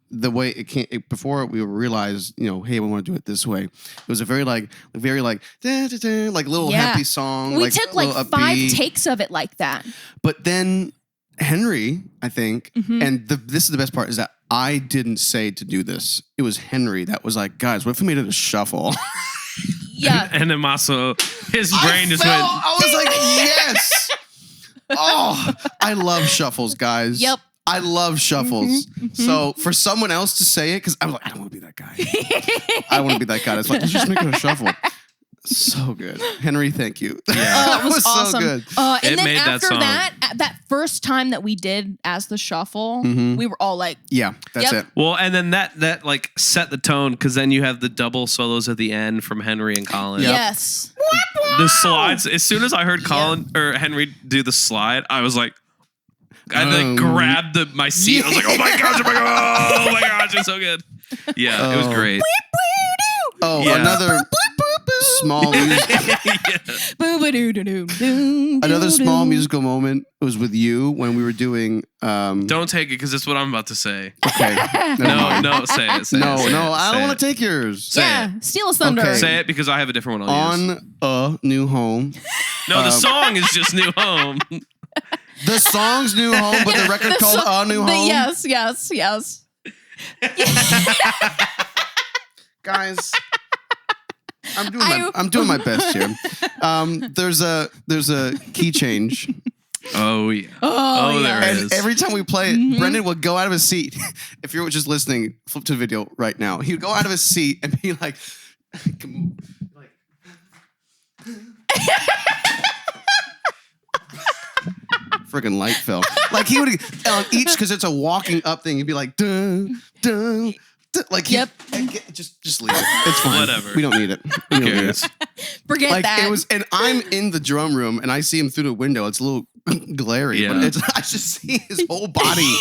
Speaker 1: the way it came, before we realized, hey, we want to do it this way. It was a very like little happy song.
Speaker 3: We took like 5 takes of it like that.
Speaker 1: But then Henry, I think, and this is the best part, is that I didn't say to do this. It was Henry that was like, guys, what if we made it a shuffle?
Speaker 2: And then Masso, his brain just went.
Speaker 1: I was like, yes. Oh, I love shuffles, guys.
Speaker 3: Yep.
Speaker 1: I love shuffles. So for someone else to say it, because I'm like, I don't want to be that guy. I want to be that guy. It's like, let's just make it a shuffle. So good. Henry, thank you.
Speaker 3: Yeah. It was awesome.
Speaker 1: So good.
Speaker 3: And
Speaker 2: it
Speaker 3: then
Speaker 2: made
Speaker 3: after
Speaker 2: that
Speaker 3: first time that we did as the shuffle, we were all like,
Speaker 1: yeah, that's it.
Speaker 2: Well, and then that like set the tone, because then you have the double solos at the end from Henry and Colin.
Speaker 3: yes.
Speaker 2: The slides, as soon as I heard Colin or Henry do the slide, I was like, I like grabbed my seat. I was like, oh my gosh, it's so good. Yeah, it was great.
Speaker 1: Another small another small musical moment was with you when we were doing
Speaker 2: don't take it, because it's what I'm about to say.
Speaker 1: Okay.
Speaker 2: No, say it.
Speaker 1: I don't want to take yours.
Speaker 3: Steal a thunder.
Speaker 1: Okay.
Speaker 2: Say it, because I have a different one I'll use.
Speaker 1: On a New Home.
Speaker 2: No, the song is just New Home.
Speaker 1: The song's New Home, but the record called A New Home?
Speaker 3: Yes.
Speaker 1: Guys, I'm doing my best here. There's a key change.
Speaker 2: Oh yeah. There it is.
Speaker 1: And every time we play it, Brendan would go out of his seat. If you're just listening, flip to the video right now. He would go out of his seat and be like, friggin' light fell. Like he would on each, because it's a walking up thing. He'd be like, dun, dun. Like just leave it. It's fine.
Speaker 2: Whatever.
Speaker 1: We don't need it. We don't need it.
Speaker 3: Forget
Speaker 1: Like
Speaker 3: that.
Speaker 1: it was, and I'm in the drum room and I see him through the window. It's a little glary, but I just see his whole body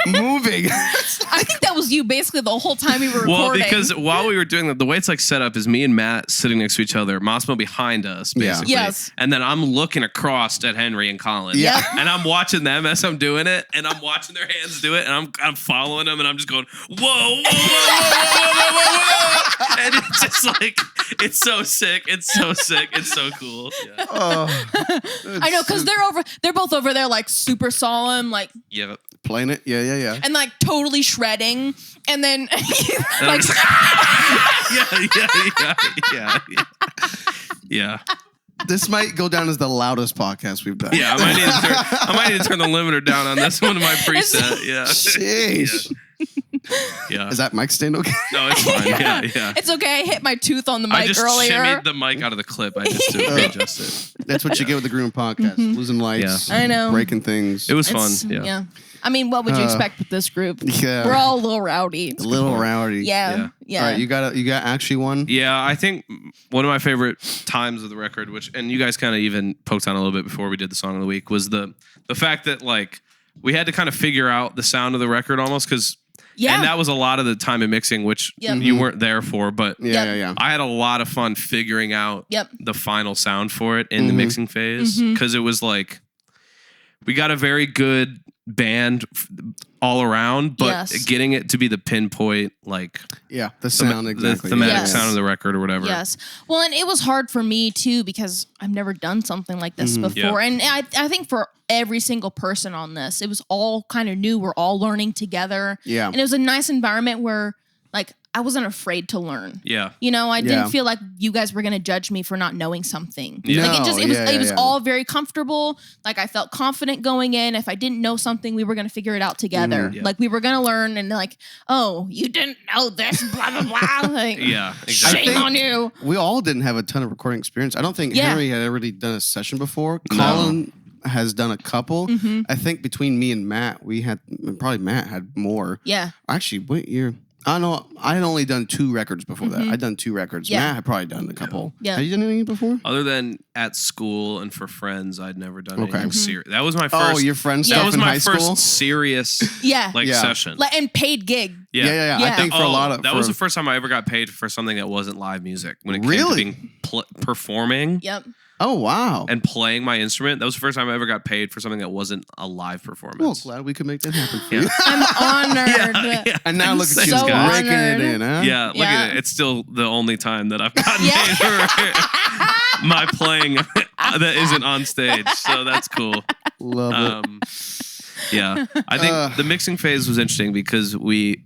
Speaker 1: moving.
Speaker 3: I think that was you basically the whole time we were recording.
Speaker 2: Well, because while we were doing that, the way it's like set up is me and Matt sitting next to each other, Massimo behind us, basically.
Speaker 3: Yes.
Speaker 2: And then I'm looking across at Henry and Colin.
Speaker 1: Yeah.
Speaker 2: And I'm watching them as I'm doing it, and I'm watching their hands do it, and I'm following them, and I'm just going, whoa. And it's just like, it's so sick. It's so sick. It's so cool. Yeah.
Speaker 3: I know, because they're both over there like super solemn, like
Speaker 1: playing it. Yeah.
Speaker 3: And like totally shredding. And then like
Speaker 2: yeah.
Speaker 1: This might go down as the loudest podcast we've done.
Speaker 2: Yeah, I might need to turn the limiter down on this one of my preset. Yeah.
Speaker 1: Jeez.
Speaker 2: Yeah.
Speaker 1: Is that mic stand okay?
Speaker 2: No, it's fine. Yeah.
Speaker 3: It's okay. I hit my tooth on the mic
Speaker 2: earlier. I just shimmied the mic out of the clip. I just readjust it.
Speaker 1: That's what you get with the Groom Podcast. Losing lights.
Speaker 3: Yeah. I know.
Speaker 1: Breaking things.
Speaker 2: It was fun. Yeah.
Speaker 3: I mean, what would you expect with this group?
Speaker 1: Yeah.
Speaker 3: We're all a little rowdy.
Speaker 1: A little rowdy.
Speaker 3: Yeah.
Speaker 1: All right, you got actually one?
Speaker 2: Yeah, I think one of my favorite times of the record, and you guys kind of even poked on a little bit before we did the song of the week, was the fact that like we had to kind of figure out the sound of the record almost, because and that was a lot of the time in mixing, which you weren't there for, but
Speaker 1: yeah.
Speaker 2: I had a lot of fun figuring out the final sound for it in the mixing phase, because it was like we got a very good band all around, but getting it to be the pinpoint, like
Speaker 1: the sound,
Speaker 2: the thematic sound of the record or whatever.
Speaker 3: Yes. Well, and it was hard for me too because I've never done something like this before, and I think for every single person on this, it was all kind of new. We're all learning together.
Speaker 1: Yeah,
Speaker 3: and it was a nice environment where like I wasn't afraid to learn.
Speaker 2: Yeah.
Speaker 3: You know, I didn't feel like you guys were going to judge me for not knowing something.
Speaker 2: Yeah.
Speaker 3: Like it was all very comfortable. Like I felt confident going in. If I didn't know something, we were going to figure it out together.
Speaker 2: Yeah.
Speaker 3: Like we were going to learn and like, oh, you didn't know this, blah, blah, blah. Like,
Speaker 2: exactly.
Speaker 3: Shame on you.
Speaker 1: We all didn't have a ton of recording experience. I don't think Henry had already done a session before. Colin has done a couple. I think between me and Matt, probably Matt had more.
Speaker 3: Yeah.
Speaker 1: Actually, what year? I know I had only done 2 records before that. I'd done 2 records.
Speaker 3: Yeah.
Speaker 1: Matt had probably done a couple.
Speaker 3: Yeah.
Speaker 1: Have you done any before?
Speaker 2: Other than at school and for friends, I'd never done anything serious. That was my first.
Speaker 1: Oh, your friend stuff
Speaker 2: That was
Speaker 1: in
Speaker 2: my
Speaker 1: high
Speaker 2: first
Speaker 1: school?
Speaker 2: serious session.
Speaker 3: Like, and paid gig.
Speaker 1: Yeah. I think for a lot of...
Speaker 2: That was the first time I ever got paid for something that wasn't live music. When it came to being performing.
Speaker 3: Yep.
Speaker 1: Oh, wow.
Speaker 2: And playing my instrument. That was the first time I ever got paid for something that wasn't a live performance.
Speaker 1: Well, glad we could make that happen for you.
Speaker 3: I'm honored.
Speaker 1: And now look at you
Speaker 3: so
Speaker 1: breaking
Speaker 3: honored.
Speaker 1: it in, huh?
Speaker 2: Yeah, look at it. It's still the only time that I've gotten paid for my playing that isn't on stage. So that's cool.
Speaker 1: Love it.
Speaker 2: Yeah. I think the mixing phase was interesting because we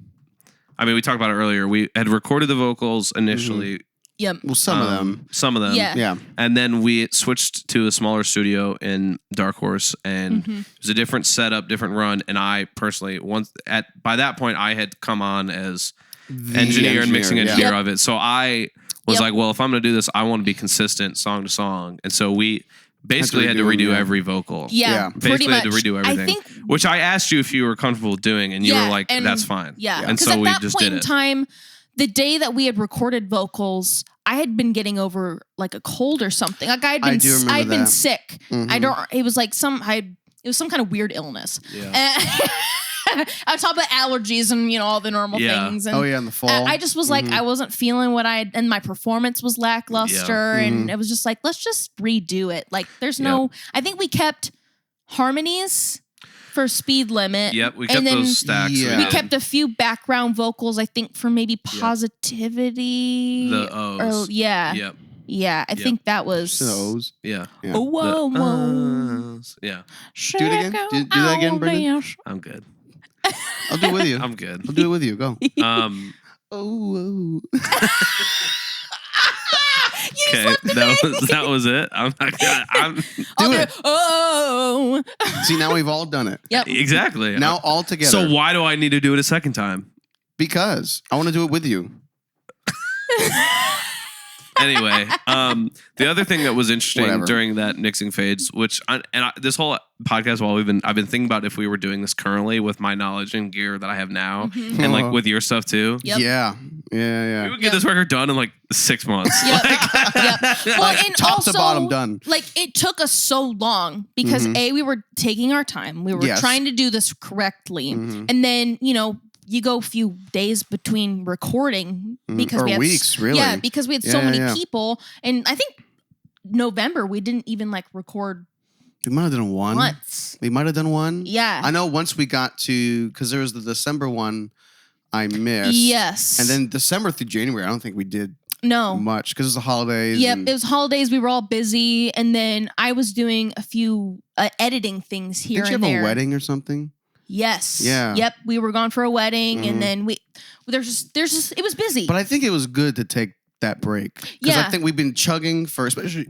Speaker 2: talked about it earlier. We had recorded the vocals initially.
Speaker 3: Yep.
Speaker 1: Well, some of them.
Speaker 2: Some of them.
Speaker 3: Yeah.
Speaker 2: And then we switched to a smaller studio in Dark Horse, and it was a different setup, different run. And I personally, by that point, I had come on as engineer and mixing engineer of it. So I was like, well, if I'm going to do this, I want to be consistent song to song. And so we basically had to redo every vocal.
Speaker 3: Yeah.
Speaker 2: Basically
Speaker 3: pretty much.
Speaker 2: had to redo everything. Which I asked you if you were comfortable doing, and you were like, that's fine.
Speaker 3: Yeah.
Speaker 2: And so we just did it.
Speaker 3: At that point in time, the day that we had recorded vocals, I had been getting over like a cold or something. Like I'd been sick. It was like some kind of weird illness.
Speaker 2: Yeah.
Speaker 3: On top of allergies and all the normal things. And
Speaker 1: in the fall.
Speaker 3: I just was like, I wasn't feeling and my performance was lackluster, and it was just like, let's just redo it. Like there's I think we kept harmonies for Speed Limit.
Speaker 2: Yep, we kept those stacks.
Speaker 1: Yeah.
Speaker 3: We kept a few background vocals, I think, for maybe Positivity.
Speaker 2: The O's.
Speaker 3: Yep. Yeah, I think that was...
Speaker 1: The O's.
Speaker 2: Yeah.
Speaker 3: Oh, whoa, whoa.
Speaker 2: Yeah.
Speaker 1: Do it again. Do that again, Brendan.
Speaker 2: I'm good.
Speaker 1: I'll do it with you.
Speaker 2: I'm good.
Speaker 1: I'll do it with you. Go.
Speaker 2: Oh. Okay, that was it. I'm not gonna.
Speaker 1: Do it.
Speaker 3: Oh.
Speaker 1: See, now we've all done it.
Speaker 3: Yep.
Speaker 2: Exactly.
Speaker 1: Now all together.
Speaker 2: So why do I need to do it a second time?
Speaker 1: Because I want to do it with you.
Speaker 2: Anyway, the other thing that was interesting during that mixing phase, this whole podcast, I've been thinking about if we were doing this currently with my knowledge and gear that I have now, and like with your stuff too.
Speaker 3: Yep.
Speaker 1: Yeah.
Speaker 2: We would get this record done in like 6 months.
Speaker 3: Yep. Well,
Speaker 1: like,
Speaker 3: and
Speaker 1: top
Speaker 3: also,
Speaker 1: to bottom done.
Speaker 3: Like it took us so long because we were taking our time. We were trying to do this correctly, and then you go a few days between recording because we had
Speaker 1: weeks, really.
Speaker 3: Yeah, because we had so many people, and I think November we didn't even like record.
Speaker 1: We might have done one.
Speaker 3: Once.
Speaker 1: We might have done one.
Speaker 3: Yeah.
Speaker 1: I know once we got to, because there was the December one I missed.
Speaker 3: Yes.
Speaker 1: And then December through January, I don't think we did much because it was the holidays.
Speaker 3: Yep, it was holidays. We were all busy, and then I was doing a few editing things here and there.
Speaker 1: Did you have a wedding or something?
Speaker 3: Yes.
Speaker 1: Yeah.
Speaker 3: Yep. We were gone for a wedding, and then there's just it was busy.
Speaker 1: But I think it was good to take that break because I think we've been chugging for especially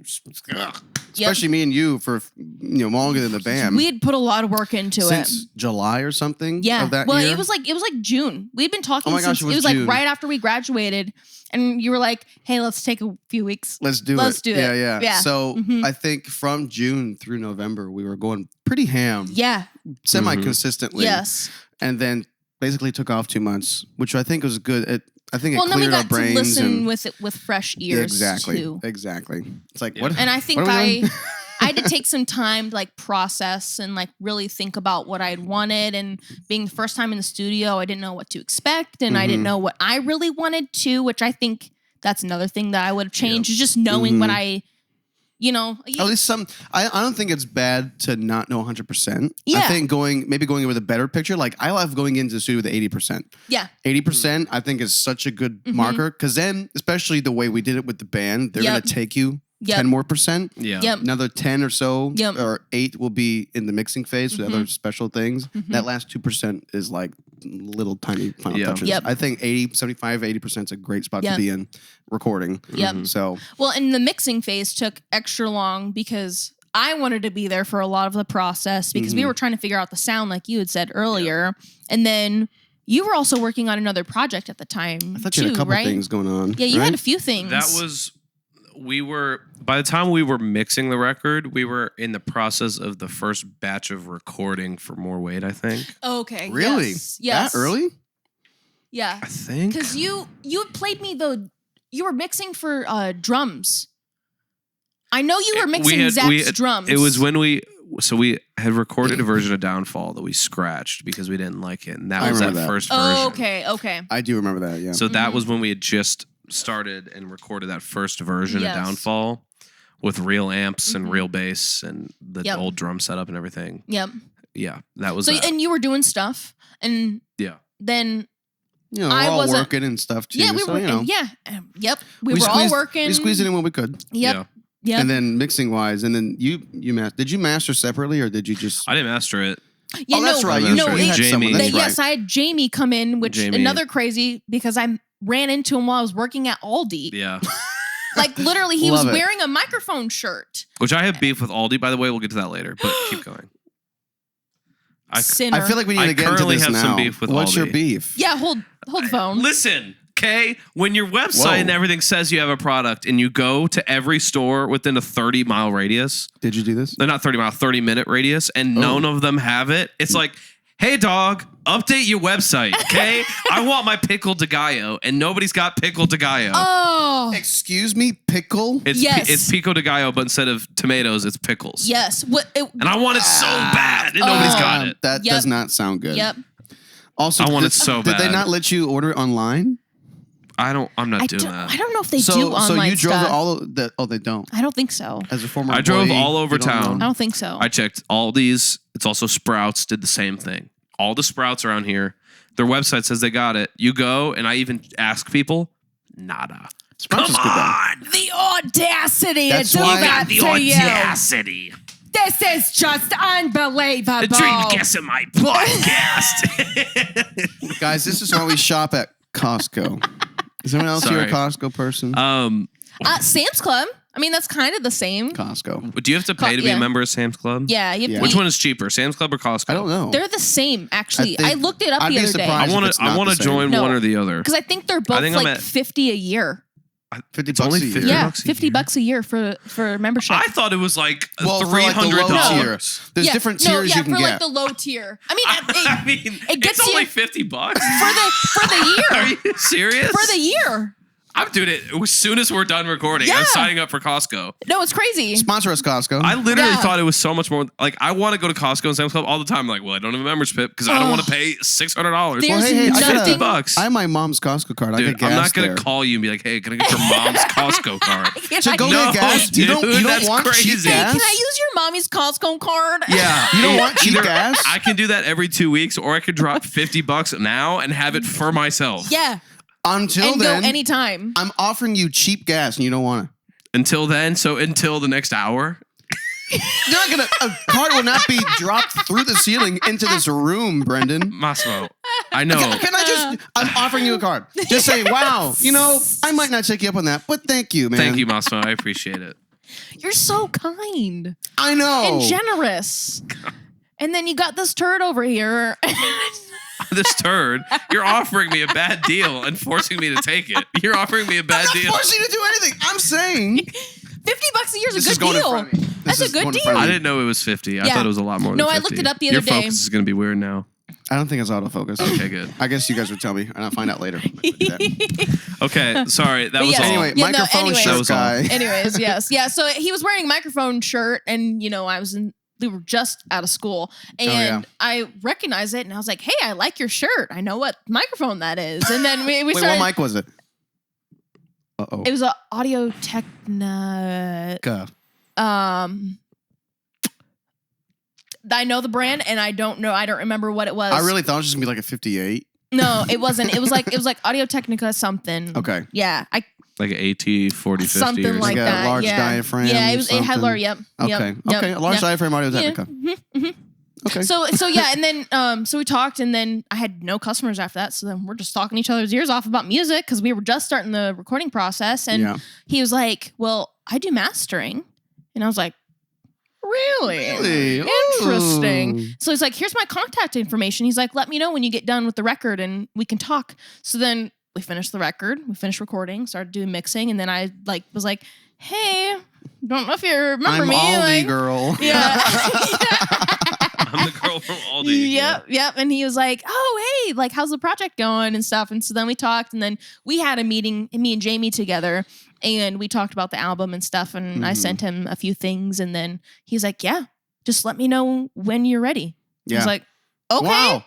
Speaker 1: me and you for longer than the band.
Speaker 3: We had put a lot of work into
Speaker 1: since July or something.
Speaker 3: Yeah.
Speaker 1: Of that
Speaker 3: well,
Speaker 1: year?
Speaker 3: it was like June. We'd been talking.
Speaker 1: Oh my gosh,
Speaker 3: since it was
Speaker 1: June.
Speaker 3: like right after we graduated, and you were like, "Hey, let's take a few weeks.
Speaker 1: Let's do it. Yeah. So I think from June through November we were going pretty ham.
Speaker 3: Yeah.
Speaker 1: Semi-consistently.
Speaker 3: Yes.
Speaker 1: And then basically took off 2 months, which I think was good. I think it
Speaker 3: then we
Speaker 1: cleared our
Speaker 3: got
Speaker 1: brains.
Speaker 3: to listen with it with fresh ears.
Speaker 1: Exactly.
Speaker 3: Too.
Speaker 1: Exactly. It's like what?
Speaker 3: And I think
Speaker 1: what are we doing?
Speaker 3: I had to take some time to like process and like really think about what I'd wanted. And being the first time in the studio, I didn't know what to expect, and I didn't know what I really wanted to. Which I think that's another thing that I would have changed is just knowing what I
Speaker 1: At least some. I don't think it's bad to not know 100%.
Speaker 3: Yeah.
Speaker 1: I think going in with a better picture. Like I love going into the studio with 80%.
Speaker 3: Yeah.
Speaker 1: 80%. I think is such a good marker because then, especially the way we did it with the band, they're gonna take you 10 more %.
Speaker 2: Yeah.
Speaker 3: Yep.
Speaker 1: Another 10 or so or 8 will be in the mixing phase with other special things. That last 2% is like little tiny final touches.
Speaker 3: Yep.
Speaker 1: I think 80% is a great spot to be in recording.
Speaker 3: Yep.
Speaker 1: So
Speaker 3: well, and the mixing phase took extra long because I wanted to be there for a lot of the process because we were trying to figure out the sound like you had said earlier. And then you were also working on another project at the time.
Speaker 1: I thought you had a couple things going on.
Speaker 3: Yeah, you had a few things.
Speaker 2: By the time we were mixing the record, we were in the process of the first batch of recording for More Weight, I think.
Speaker 3: Okay.
Speaker 1: Really?
Speaker 3: Yes.
Speaker 1: That early?
Speaker 3: Yeah.
Speaker 2: I think.
Speaker 3: Because you played me you were mixing for drums. I know you were mixing Zach's drums.
Speaker 2: It was when we had recorded a version of Downfall that we scratched because we didn't like it. And that was that first version.
Speaker 3: Oh, okay.
Speaker 1: I do remember that, yeah.
Speaker 2: So that was when we had just started and recorded that first version of Downfall with real amps and real bass and the old drum setup and everything.
Speaker 3: Yep.
Speaker 2: Yeah, that was
Speaker 3: and you were doing stuff and then
Speaker 1: we're all working and stuff too.
Speaker 3: Yeah, we were yep. We were all working.
Speaker 1: We squeezed it in when we could.
Speaker 3: Yep.
Speaker 1: Yeah. And then mixing wise, and then did you master separately or did you just
Speaker 2: I didn't master it.
Speaker 3: Yeah,
Speaker 1: that's right.
Speaker 2: You
Speaker 1: had
Speaker 2: Jamie.
Speaker 1: That's right.
Speaker 3: Yes, I had Jamie come in, which another crazy because I ran into him while I was working at Aldi.
Speaker 2: Yeah.
Speaker 3: Like literally he was wearing a microphone shirt.
Speaker 2: Which I have beef with Aldi, by the way. We'll get to that later, but keep going.
Speaker 1: I feel like we need to get into this
Speaker 2: have
Speaker 1: now.
Speaker 2: some beef with
Speaker 1: What's
Speaker 2: Aldi.
Speaker 1: your beef?
Speaker 3: Yeah, hold the phone.
Speaker 2: Listen, okay? When your website and everything says you have a product and you go to every store within a 30-mile radius.
Speaker 1: Did you do this?
Speaker 2: They're not 30-mile, 30-minute radius, and none of them have it. It's like, hey, dog, update your website, okay? I want my pickle de gallo, and nobody's got pickle de gallo.
Speaker 3: Oh.
Speaker 1: Excuse me, pickle?
Speaker 2: It's pico de gallo, but instead of tomatoes, it's pickles.
Speaker 3: Yes.
Speaker 2: And I want it so bad, and nobody's got it.
Speaker 1: That does not sound good.
Speaker 3: Yep.
Speaker 1: Also,
Speaker 2: I want it so bad.
Speaker 1: Did they not let you order it online?
Speaker 2: I'm not doing that.
Speaker 3: I don't know if they do online
Speaker 1: So you drove
Speaker 3: stuff.
Speaker 1: all of the... Oh, they don't.
Speaker 3: I don't think so.
Speaker 1: As a former
Speaker 2: I drove
Speaker 1: employee,
Speaker 2: all over
Speaker 1: you don't
Speaker 2: town.
Speaker 1: know?
Speaker 3: I don't think so.
Speaker 2: I checked Aldi's. It's also Sprouts did the same thing. All the Sprouts around here, their website says they got it. You go, and I even ask people, nada.
Speaker 1: Sprouts is good, though.
Speaker 3: The audacity
Speaker 1: That's
Speaker 3: to do
Speaker 1: why-
Speaker 3: that
Speaker 2: The
Speaker 3: to
Speaker 2: audacity.
Speaker 3: you. This is just unbelievable.
Speaker 2: The dream guess of my podcast.
Speaker 1: Guys, this is why we shop at Costco. Is anyone else here a Costco person?
Speaker 3: Sam's Club. I mean, that's kind of the same.
Speaker 1: Costco.
Speaker 2: Do you have to pay to be a member of Sam's Club?
Speaker 3: Yeah. You have to
Speaker 2: Which
Speaker 3: be-
Speaker 2: one is cheaper, Sam's Club or Costco?
Speaker 1: I don't know.
Speaker 3: They're the same, actually.
Speaker 1: I
Speaker 3: I,
Speaker 1: think-
Speaker 3: looked it up
Speaker 1: I'd
Speaker 3: the
Speaker 1: be
Speaker 3: other day.
Speaker 1: surprised.
Speaker 2: I want
Speaker 1: it's
Speaker 2: to.
Speaker 1: not
Speaker 2: I want
Speaker 1: the
Speaker 2: to
Speaker 1: same.
Speaker 2: join
Speaker 3: No.
Speaker 2: one or the other.
Speaker 3: Because I think they're both
Speaker 2: think I'm
Speaker 3: like
Speaker 2: at-
Speaker 3: $50 a year.
Speaker 1: $50
Speaker 2: It's only
Speaker 1: a year.
Speaker 2: $50
Speaker 3: Yeah,
Speaker 2: bucks a
Speaker 3: $50
Speaker 2: year.
Speaker 3: $50 a year for membership.
Speaker 2: I thought it was like
Speaker 1: Well, for like the low tier.
Speaker 2: $300.
Speaker 1: There's different tiers you can
Speaker 3: for
Speaker 1: get.
Speaker 3: like the low tier. I mean,
Speaker 2: I mean,
Speaker 3: it gets
Speaker 2: it's only
Speaker 3: you-
Speaker 2: $50
Speaker 3: for the
Speaker 2: Are
Speaker 3: year.
Speaker 2: you serious?
Speaker 3: For the year.
Speaker 2: I'm doing it as soon as we're done recording. I'm
Speaker 3: Yeah.
Speaker 2: signing up for Costco.
Speaker 3: No, it's crazy.
Speaker 1: Sponsor us, Costco.
Speaker 2: I literally
Speaker 3: Yeah.
Speaker 2: thought it was so much more. Like, I want to go to Costco and Sam's Club all the time. I'm like, well, I don't have a membership because I don't want to pay $600.
Speaker 3: There's
Speaker 1: Well, hey, I got
Speaker 3: nothing.
Speaker 2: $50.
Speaker 1: I have my mom's Costco card. I
Speaker 2: Dude,
Speaker 1: get gas
Speaker 2: I'm not going
Speaker 1: there.
Speaker 2: to call you and be like, hey, can I get your mom's Costco card?
Speaker 1: To go
Speaker 2: No,
Speaker 1: get gas? You don't
Speaker 2: dude, that's
Speaker 1: want cheap
Speaker 2: crazy.
Speaker 1: gas?
Speaker 3: Can I use your mommy's Costco card?
Speaker 2: Yeah.
Speaker 1: You don't want cheap
Speaker 2: Either
Speaker 1: gas?
Speaker 2: I can do that every 2 weeks, or I could drop $50 now and have it for myself.
Speaker 3: Yeah.
Speaker 1: Until
Speaker 3: And
Speaker 1: then,
Speaker 3: go anytime.
Speaker 1: I'm offering you cheap gas and you don't want it.
Speaker 2: Until then, so until the next hour.
Speaker 1: You're not gonna. A card will not be dropped through the ceiling into this room, Brendan.
Speaker 2: Massimo, I know.
Speaker 1: Can I just? I'm offering you a card. Just say, wow. You know, I might not take you up on that, but thank you, man.
Speaker 2: Thank you, Massimo. I appreciate it.
Speaker 3: You're so kind
Speaker 1: I know.
Speaker 3: and generous. And then you got this turd over here.
Speaker 2: This turd, you're offering me a bad deal and forcing me to take it. You're offering me a bad
Speaker 1: I'm
Speaker 2: deal.
Speaker 1: not forcing you to do anything. I'm saying
Speaker 3: $50 a year is
Speaker 1: This
Speaker 3: a
Speaker 1: is
Speaker 3: good
Speaker 1: going in
Speaker 3: deal.
Speaker 1: front of me.
Speaker 3: That's
Speaker 1: This
Speaker 3: a
Speaker 1: is
Speaker 3: good
Speaker 1: going in
Speaker 3: deal.
Speaker 1: front of
Speaker 2: I
Speaker 1: me.
Speaker 2: didn't know it was 50. I
Speaker 3: Yeah.
Speaker 2: thought it was a lot more
Speaker 3: No,
Speaker 2: than
Speaker 3: I
Speaker 2: 50.
Speaker 3: looked it up the other day.
Speaker 2: Your focus is going to be weird now.
Speaker 1: I don't think it's autofocus.
Speaker 2: Okay, good.
Speaker 1: I guess you guys would tell me, and I'll find out later. Yeah.
Speaker 2: Okay, sorry. That
Speaker 3: But
Speaker 2: was
Speaker 3: yes.
Speaker 2: all.
Speaker 1: Anyway,
Speaker 3: Yeah, no,
Speaker 1: microphone
Speaker 3: anyways.
Speaker 2: That
Speaker 1: shirt
Speaker 2: was all.
Speaker 1: guy.
Speaker 3: Anyways, yes. Yeah. So he was wearing a microphone shirt and, we were just out of school and I recognized it and I was like, hey, I like your shirt. I know what microphone that is. And then we
Speaker 1: Wait,
Speaker 3: started.
Speaker 1: what mic was it? Uh-oh.
Speaker 3: It was an Audio Technica. I know the brand, and I don't remember what it was.
Speaker 1: I really thought it was just gonna be like a 58.
Speaker 3: No, it wasn't. It was like Audio-Technica something.
Speaker 1: Okay.
Speaker 3: Yeah,
Speaker 2: like an AT4050
Speaker 3: something
Speaker 2: or
Speaker 3: like
Speaker 1: a
Speaker 3: that.
Speaker 1: large
Speaker 3: yeah.
Speaker 1: diaphragm.
Speaker 3: Yeah, it had large. Yep.
Speaker 1: Okay.
Speaker 3: Yep.
Speaker 1: Okay. A large diaphragm Audio-Technica.
Speaker 3: Yeah. Mm-hmm.
Speaker 1: Okay.
Speaker 3: So yeah, and then so we talked, and then I had no customers after that. So then we're just talking each other's ears off about music because we were just starting the recording process, and he was like, "Well, I do mastering," and I was like, Really? Interesting.
Speaker 1: Ooh.
Speaker 3: So he's like, here's my contact information. He's like, let me know when you get done with the record and we can talk. So then we finished the record. We finished recording, started doing mixing. And then I was like, hey, don't know if you remember me.
Speaker 1: I'm Aldi
Speaker 3: like,
Speaker 1: girl.
Speaker 3: Yeah.
Speaker 2: I'm the girl from Aldi.
Speaker 3: Yep. And he was like, oh, hey, like, how's the project going and stuff? And so then we talked, and then we had a meeting, me and Jamie together, and we talked about the album and stuff. And I sent him a few things, and then he's like, yeah, just let me know when you're ready.
Speaker 1: Yeah.
Speaker 3: I was like, okay.
Speaker 1: Wow.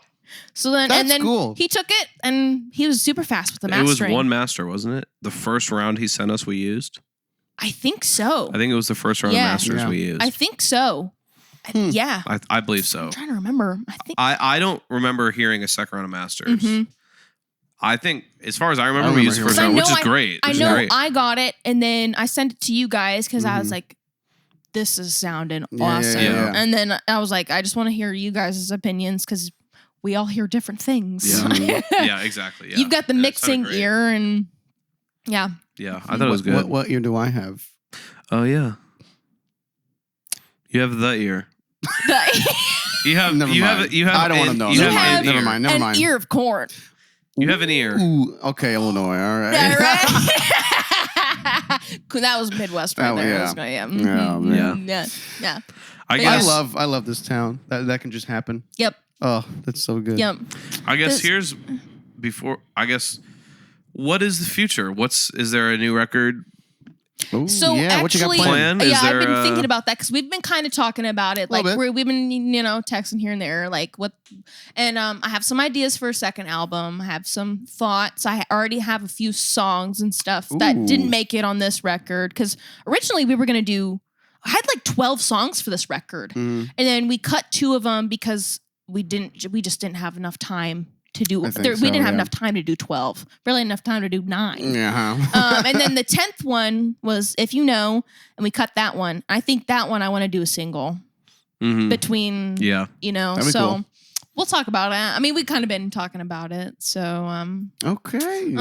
Speaker 3: So then,
Speaker 1: That's
Speaker 3: and then
Speaker 1: cool.
Speaker 3: he took it, and he was super fast with the
Speaker 2: It was
Speaker 3: mastering.
Speaker 2: one master, wasn't it? The first round he sent us, we used.
Speaker 3: I think so.
Speaker 2: I think it was the first round of masters we used.
Speaker 3: I think so. Yeah.
Speaker 2: I believe so.
Speaker 3: I'm trying to remember. I think
Speaker 2: I don't remember hearing a second round of masters.
Speaker 3: Mhm.
Speaker 2: I think, as far as I remember, we used the first
Speaker 3: hearing
Speaker 2: round,
Speaker 3: it.
Speaker 2: which is great.
Speaker 3: I
Speaker 2: which is
Speaker 3: know
Speaker 2: great.
Speaker 3: I got it, and then I sent it to you guys because I was like, this is sounding awesome.
Speaker 2: Yeah.
Speaker 3: And then I was like, I just want to hear you guys' opinions because we all hear different things.
Speaker 2: Yeah, yeah, exactly. Yeah.
Speaker 3: You've got the
Speaker 2: Yeah, it
Speaker 3: mixing
Speaker 2: sounded great.
Speaker 3: ear, and yeah.
Speaker 2: Yeah, I thought it was good.
Speaker 1: What ear do I have?
Speaker 2: Oh, yeah. You have the ear. You have.
Speaker 1: Never
Speaker 2: you
Speaker 1: mind.
Speaker 2: have. You have.
Speaker 1: I don't want to
Speaker 2: an-
Speaker 1: know.
Speaker 2: You
Speaker 1: Never
Speaker 2: have
Speaker 1: mind.
Speaker 2: an
Speaker 1: Never
Speaker 2: ear.
Speaker 1: mind. Never
Speaker 3: An
Speaker 1: mind.
Speaker 3: ear of corn.
Speaker 2: You have an ear.
Speaker 1: Ooh, okay, Illinois. All right.
Speaker 3: Yeah, right? That was Midwest right
Speaker 1: Oh,
Speaker 3: there.
Speaker 1: yeah.
Speaker 3: That was great, yeah.
Speaker 1: Yeah, man.
Speaker 3: Yeah.
Speaker 2: I
Speaker 1: I
Speaker 2: guess.
Speaker 1: love this town. That can just happen.
Speaker 3: Yep.
Speaker 1: Oh, that's so good.
Speaker 3: Yep.
Speaker 2: I guess
Speaker 3: This-
Speaker 2: here's before. I guess. What is the future? Is there a new record?
Speaker 1: Ooh,
Speaker 3: So
Speaker 1: yeah, what you got
Speaker 3: actually,
Speaker 1: planned?
Speaker 2: Is
Speaker 3: yeah, I've
Speaker 2: there
Speaker 3: been
Speaker 2: a-
Speaker 3: thinking about that because we've been kind of talking about it. Like
Speaker 1: Little bit.
Speaker 3: we've been, texting here and there, like what. And I have some ideas for a second album. I have some thoughts. I already have a few songs and stuff that
Speaker 1: Ooh.
Speaker 3: didn't make it on this record because originally we were gonna do. I had like 12 songs for this record, and then we cut 2 of them because we just didn't have enough time to do.
Speaker 1: I think
Speaker 3: We
Speaker 1: so,
Speaker 3: didn't have
Speaker 1: yeah.
Speaker 3: enough time to do 12. Barely enough time to do 9.
Speaker 1: Yeah.
Speaker 3: And then the 10th one was If You Know, and we cut that one. I think that one I want to do a single
Speaker 2: Mhm.
Speaker 3: between,
Speaker 2: Yeah.
Speaker 1: That'd be
Speaker 3: so
Speaker 1: cool.
Speaker 3: we'll talk about it. I mean, we've kind of been talking about it. So,
Speaker 1: Okay.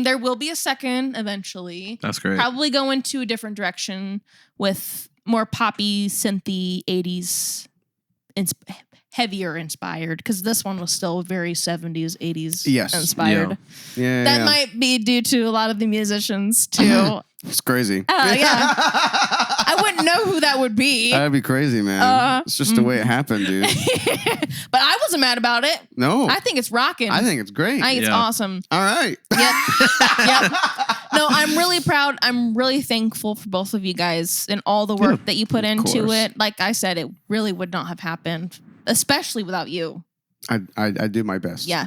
Speaker 3: there will be a second eventually.
Speaker 2: That's great.
Speaker 3: Probably go into a different direction with more poppy, synthy 80s, heavier inspired, because this one was still very 70s, 80s
Speaker 1: Yes.
Speaker 3: inspired.
Speaker 1: Yeah.
Speaker 3: That might be due to a lot of the musicians too.
Speaker 1: It's crazy.
Speaker 3: Yeah. I wouldn't know who that would be.
Speaker 1: That'd be crazy, man. It's just the way it happened, dude.
Speaker 3: But I wasn't mad about it.
Speaker 1: No.
Speaker 3: I think it's rocking.
Speaker 1: I think it's great.
Speaker 3: I think it's
Speaker 2: Yeah.
Speaker 3: awesome.
Speaker 1: All right.
Speaker 3: Yep. No, I'm really proud. I'm really thankful for both of you guys and all the work that you put into
Speaker 1: course.
Speaker 3: it. Like I said, it really would not have happened, especially without you.
Speaker 1: I do my best.
Speaker 3: Yeah.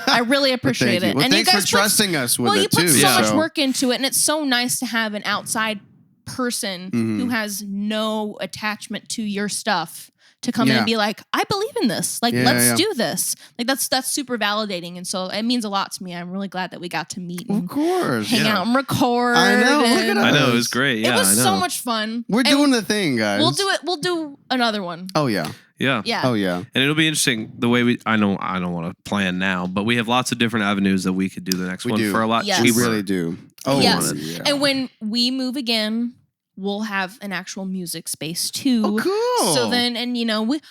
Speaker 3: I really appreciate
Speaker 1: Thank you.
Speaker 3: it.
Speaker 1: Well,
Speaker 3: and
Speaker 1: thanks
Speaker 3: you guys
Speaker 1: for trusting us with
Speaker 3: well, you
Speaker 1: it
Speaker 3: put
Speaker 1: too.
Speaker 3: so much
Speaker 1: so-
Speaker 3: work into it, and it's so nice to have an outside person who has no attachment to your stuff to come in
Speaker 1: Yeah.
Speaker 3: and be like, I believe in this. Like,
Speaker 1: Yeah,
Speaker 3: let's
Speaker 1: yeah.
Speaker 3: do this. Like, that's super validating. And so it means a lot to me. I'm really glad that we got to meet
Speaker 1: Of
Speaker 3: and
Speaker 1: course.
Speaker 3: hang out and record.
Speaker 1: I know, look
Speaker 3: and
Speaker 1: at
Speaker 2: I
Speaker 1: us.
Speaker 2: know it was great. Yeah,
Speaker 3: it was
Speaker 2: I know.
Speaker 3: so much fun.
Speaker 1: We're
Speaker 3: And
Speaker 1: doing the thing, guys.
Speaker 3: We'll do it. We'll do another one.
Speaker 1: Oh yeah.
Speaker 2: Yeah.
Speaker 3: Yeah.
Speaker 1: Oh yeah.
Speaker 2: And it'll be interesting the way we. I don't want to plan now, but we have lots of different avenues that we could do the next
Speaker 1: We
Speaker 2: one
Speaker 1: do.
Speaker 2: for a lot
Speaker 3: Yes.
Speaker 1: We
Speaker 2: cheaper.
Speaker 1: really do. Oh
Speaker 3: Yes.
Speaker 1: yeah.
Speaker 3: And when we move again, we'll have an actual music space too.
Speaker 1: Oh, cool.
Speaker 3: So then, and we'll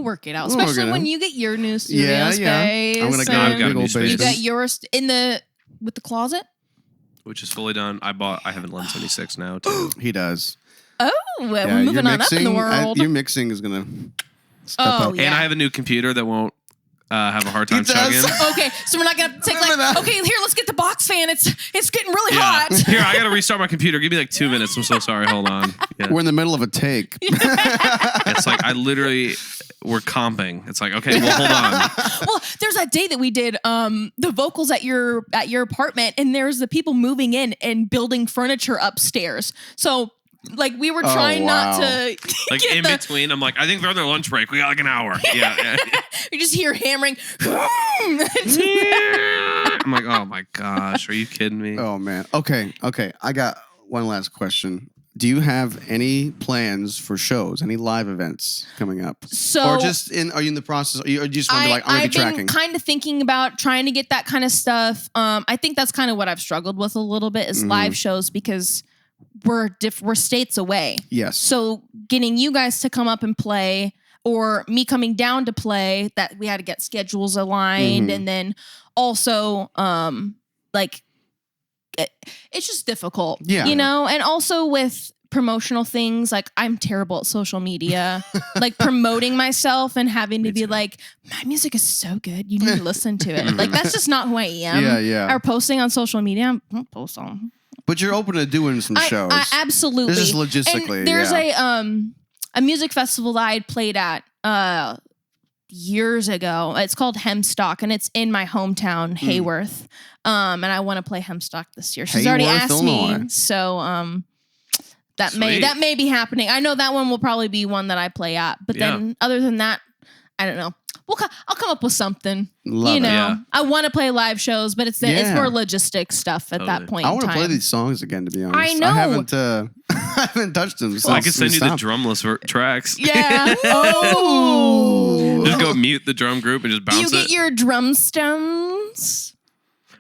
Speaker 3: work it out.
Speaker 1: We'll work
Speaker 3: Especially
Speaker 1: it
Speaker 3: when
Speaker 1: out.
Speaker 3: you get your new studio
Speaker 1: Yeah.
Speaker 3: space.
Speaker 1: I'm gonna
Speaker 3: and
Speaker 1: get
Speaker 2: I've
Speaker 1: a
Speaker 2: got a
Speaker 1: big
Speaker 2: new
Speaker 1: old
Speaker 2: space.
Speaker 3: you
Speaker 1: basement.
Speaker 3: got yours with the closet.
Speaker 2: Which is fully done. I have an 1176 now too.
Speaker 1: He does.
Speaker 3: Oh, we're moving on up in the world.
Speaker 1: Your mixing is gonna step
Speaker 3: Oh,
Speaker 1: up.
Speaker 3: yeah.
Speaker 2: And I have a new computer that won't have a hard time
Speaker 1: He
Speaker 2: chugging.
Speaker 1: does.
Speaker 3: Okay, so we're not gonna take
Speaker 1: Remember that?
Speaker 3: okay, here, let's get the box fan. It's getting really hot.
Speaker 2: Here, I gotta restart my computer. Give me like 2 minutes. I'm so sorry. Hold on. Yeah.
Speaker 1: We're in the middle of a take.
Speaker 2: It's like we're comping. It's like, okay, well, hold on.
Speaker 3: Well, there's that day that we did the vocals at your apartment, and there's the people moving in and building furniture upstairs. So like we were trying not to
Speaker 2: like in between. I'm like, I think they're on their lunch break. We got like an hour. Yeah.
Speaker 3: You just hear hammering.
Speaker 2: I'm like, oh my gosh, are you kidding me?
Speaker 1: Oh man. Okay. I got one last question. Do you have any plans for shows, any live events coming up?
Speaker 3: So,
Speaker 1: or are you in the process? Or you just want to be like, I'm going to be tracking?
Speaker 3: I've been kind of thinking about trying to get that kind of stuff. I think that's kind of what I've struggled with a little bit is live shows because we're states away.
Speaker 1: Yes.
Speaker 3: So getting you guys to come up and play or me coming down to play, that we had to get schedules aligned. And then also it's just difficult, you know? And also with promotional things, like I'm terrible at social media, like promoting myself and having to be like, my music is so good, you need to listen to it. Like that's just not who I am.
Speaker 1: Yeah.
Speaker 3: Or posting on social media, I don't post on.
Speaker 1: But you're open to doing some shows.
Speaker 3: I absolutely.
Speaker 1: This is logistically.
Speaker 3: And there's a music festival that I had played at years ago. It's called Hemstock, and it's in my hometown, Hayworth. And I want to play Hemstock this year. She's already asked
Speaker 1: Illinois.
Speaker 3: me, so that
Speaker 2: Sweet.
Speaker 3: may be happening. I know that one will probably be one that I play at. But then other than that, I don't know. I'll come up with something.
Speaker 1: Love it.
Speaker 2: Yeah.
Speaker 3: I want to play live shows, but it's more logistic stuff at that point.
Speaker 1: I want
Speaker 3: in
Speaker 1: to
Speaker 3: time.
Speaker 1: play these songs again, to be honest.
Speaker 3: I know.
Speaker 1: I haven't, I haven't touched them.
Speaker 2: So I can send you the drumless tracks.
Speaker 3: Yeah. Oh.
Speaker 2: Just go mute the drum group and just bounce
Speaker 3: You get
Speaker 2: it
Speaker 3: your drum stems.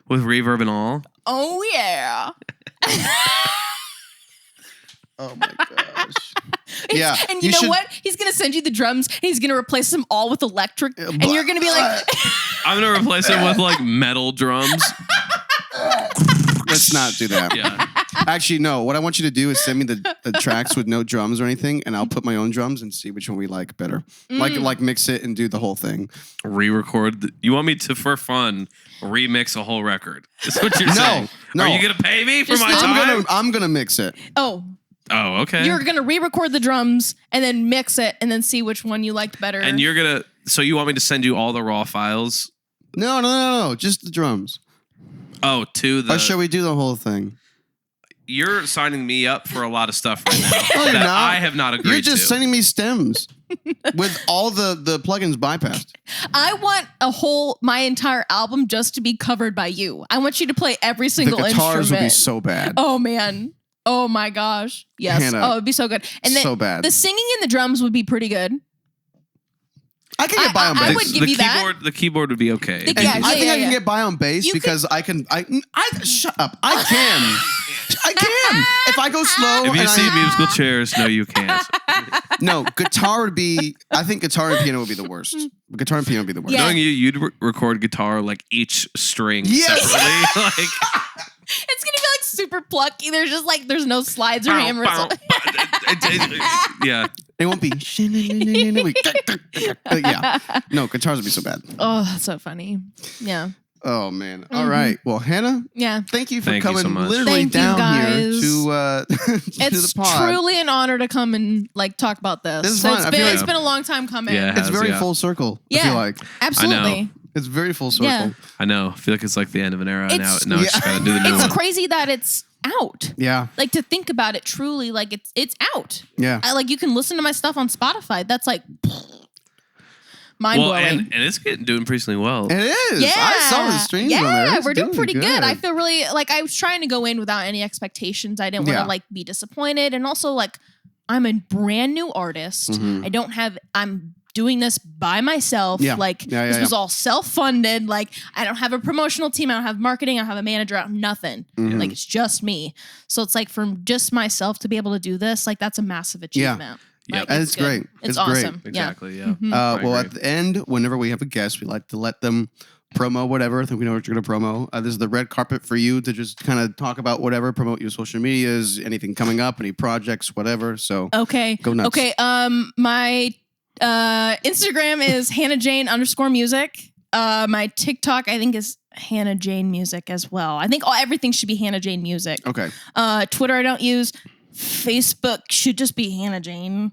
Speaker 2: with reverb and all.
Speaker 3: Oh yeah.
Speaker 1: Oh my gosh. Yeah.
Speaker 3: And you know what? He's gonna send you the drums and he's gonna replace them all with electric. And you're gonna be like
Speaker 2: I'm gonna replace it with like metal drums.
Speaker 1: Let's not do that.
Speaker 2: Yeah.
Speaker 1: Actually, no. What I want you to do is send me the tracks with no drums or anything, and I'll put my own drums and see which one we like better. Like mix it and do the whole thing.
Speaker 2: Re-record. You want me to, for fun, remix a whole record? Is what you're saying?
Speaker 1: No.
Speaker 2: Are you gonna pay me for my time?
Speaker 1: I'm gonna mix it.
Speaker 2: Oh, okay.
Speaker 3: You're gonna re-record the drums and then mix it and then see which one you liked better.
Speaker 2: And you're gonna. So you want me to send you all the raw files?
Speaker 1: No. Just the drums.
Speaker 2: Oh, to the.
Speaker 1: Or shall we do the whole thing?
Speaker 2: You're signing me up for a lot of stuff right now.
Speaker 1: No, you're
Speaker 2: that
Speaker 1: not.
Speaker 2: I have not agreed to.
Speaker 1: You're just sending me stems with all the plugins bypassed.
Speaker 3: I want my entire album just to be covered by you. I want you to play every
Speaker 1: The
Speaker 3: single
Speaker 1: guitars
Speaker 3: instrument.
Speaker 1: would be so bad.
Speaker 3: Oh man. Oh my gosh. Yes.
Speaker 1: Hannah,
Speaker 3: it'd be so good. And then
Speaker 1: so bad.
Speaker 3: the singing and the drums would be pretty good.
Speaker 1: I can get by on bass.
Speaker 3: I would give you that.
Speaker 2: The keyboard would be okay.
Speaker 3: The-
Speaker 1: And
Speaker 3: Yeah,
Speaker 1: I think
Speaker 3: yeah,
Speaker 1: I can
Speaker 3: yeah.
Speaker 1: get by on bass because I shut up. I can. If I go slow.
Speaker 2: If you
Speaker 1: and
Speaker 2: see musical chairs, no, you can't.
Speaker 1: No, guitar would be. I think guitar and piano would be the worst. Guitar and piano would be the worst.
Speaker 3: Yeah.
Speaker 2: Knowing you'd record guitar like each string
Speaker 1: Yes.
Speaker 2: separately. Like,
Speaker 3: It's gonna be like super plucky. There's no slides or hammers.
Speaker 2: yeah.
Speaker 1: It won't be. Yeah. No, guitars would be so bad.
Speaker 3: Oh, that's so funny. Yeah.
Speaker 1: Oh man. All right. Well, Hannah,
Speaker 3: Yeah.
Speaker 1: thank you for
Speaker 2: Thank you
Speaker 1: coming
Speaker 2: so much.
Speaker 1: literally
Speaker 3: Thank you,
Speaker 1: down
Speaker 3: guys.
Speaker 1: here to
Speaker 3: It's
Speaker 1: the pod.
Speaker 3: truly an honor to come and like talk about this.
Speaker 1: This is
Speaker 3: So
Speaker 1: fun. I feel
Speaker 3: it's
Speaker 1: like-
Speaker 3: been a long time coming.
Speaker 2: Yeah.
Speaker 1: It's very
Speaker 2: Yeah.
Speaker 1: full circle. I
Speaker 3: Yeah.
Speaker 1: feel like
Speaker 3: Absolutely.
Speaker 1: it's very full circle.
Speaker 3: Yeah.
Speaker 2: I know. I feel like it's like the end of an era
Speaker 3: It's-
Speaker 2: now. Now it's just gotta do the new
Speaker 3: It's
Speaker 2: one.
Speaker 3: crazy that it's out.
Speaker 1: Yeah.
Speaker 3: Like to think about it truly, like it's out.
Speaker 1: Yeah.
Speaker 3: You can listen to my stuff on Spotify. That's like mind
Speaker 2: Well,
Speaker 3: blowing.
Speaker 2: and it's doing pretty well.
Speaker 1: It is.
Speaker 3: Yeah.
Speaker 1: I saw the streams on there.
Speaker 3: Yeah,
Speaker 1: It's
Speaker 3: we're doing pretty good. I
Speaker 1: good.
Speaker 3: feel really like I was trying to go in without any expectations. I didn't want
Speaker 1: Yeah.
Speaker 3: to like be disappointed. And also like I'm a brand new artist. I'm doing this by myself.
Speaker 1: Yeah.
Speaker 3: Like
Speaker 1: Yeah,
Speaker 3: this
Speaker 1: yeah,
Speaker 3: was all self-funded. Like I don't have a promotional team. I don't have marketing. I don't have a manager. I have nothing. Like it's just me. So it's like from just myself to be able to do this, like that's a massive achievement.
Speaker 2: Yep.
Speaker 3: Like,
Speaker 1: It's
Speaker 3: good.
Speaker 1: great.
Speaker 3: It's
Speaker 1: It's great.
Speaker 3: awesome.
Speaker 2: Exactly. Yeah.
Speaker 1: Well,
Speaker 2: I
Speaker 1: at
Speaker 2: agree.
Speaker 1: the end, whenever we have a guest, we like to let them promo whatever. I think we know what you're going to promo. This is the red carpet for you to just kind of talk about whatever, promote your social medias, anything coming up, any projects, whatever. So
Speaker 3: Okay.
Speaker 1: Go nuts.
Speaker 3: Okay. My Instagram is Hannah Jayne _music. My TikTok, I think, is Hannah Jayne Music as well. I think everything should be Hannah Jayne Music.
Speaker 1: Okay.
Speaker 3: Twitter, I don't use. Facebook should just be Hannah Jayne.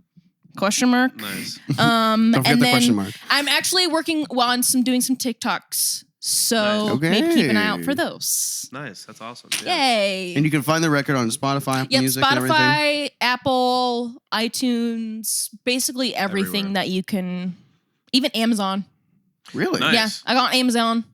Speaker 3: Question mark.
Speaker 2: Nice.
Speaker 1: Don't forget the question mark.
Speaker 3: I'm actually working on doing some TikToks. So maybe keep an eye out for those.
Speaker 2: Nice. That's awesome.
Speaker 3: Yeah. Yay.
Speaker 1: And you can find the record on Spotify, Apple Music, and everything.
Speaker 3: Spotify, Apple, iTunes, basically everything
Speaker 2: Everywhere.
Speaker 3: that you can, even Amazon.
Speaker 1: Really?
Speaker 2: Nice.
Speaker 3: Yeah, I got on Amazon.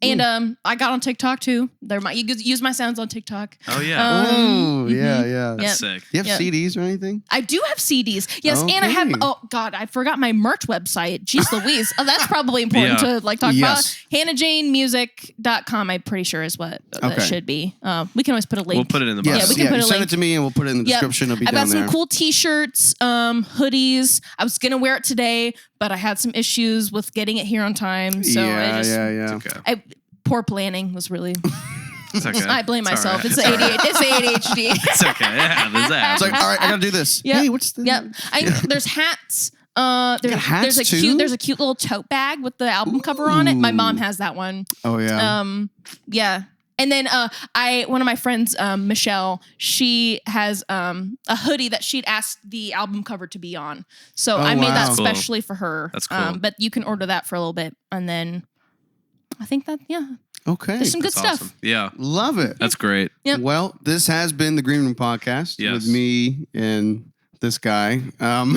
Speaker 3: And I got on TikTok too. You could use my sounds on TikTok.
Speaker 2: Oh yeah.
Speaker 1: Yeah.
Speaker 2: That's sick.
Speaker 1: Do you have CDs or anything?
Speaker 3: I do have CDs. Yes, and I have. Oh God, I forgot my merch website. Jeez Louise. Oh, that's probably important to talk about. HannahJayneMusic.com. I'm pretty sure is what that should be. We can always put a link.
Speaker 2: We'll put it in the box.
Speaker 3: Yeah, we can put a link.
Speaker 1: Send it to me and we'll put it in the description. It'll be down there.
Speaker 3: I got some cool T-shirts, hoodies. I was gonna wear it today, but I had some issues with getting it here on time. So
Speaker 2: It's okay.
Speaker 3: Poor planning was really.
Speaker 2: It's okay.
Speaker 3: I blame
Speaker 2: It's
Speaker 3: myself.
Speaker 2: all right.
Speaker 3: It's the ADHD.
Speaker 2: It's okay. Yeah,
Speaker 1: It's like, all right, I gotta do this.
Speaker 3: Yep.
Speaker 1: Hey, what's the?
Speaker 3: Yep. There's hats.
Speaker 1: hats too?
Speaker 3: There's a cute little tote bag with the album cover on it. My mom has that one.
Speaker 1: Oh yeah.
Speaker 3: Yeah. And then one of my friends, Michelle, she has a hoodie that she'd asked the album cover to be on. So I made that specially for her.
Speaker 2: That's cool.
Speaker 3: But you can order that for a little bit, and then I think that
Speaker 1: Okay.
Speaker 3: there's some good stuff.
Speaker 2: Awesome. Yeah.
Speaker 1: Love it.
Speaker 2: That's great.
Speaker 3: Yep.
Speaker 1: Well, this has been the Green Room Podcast with me and this guy. You can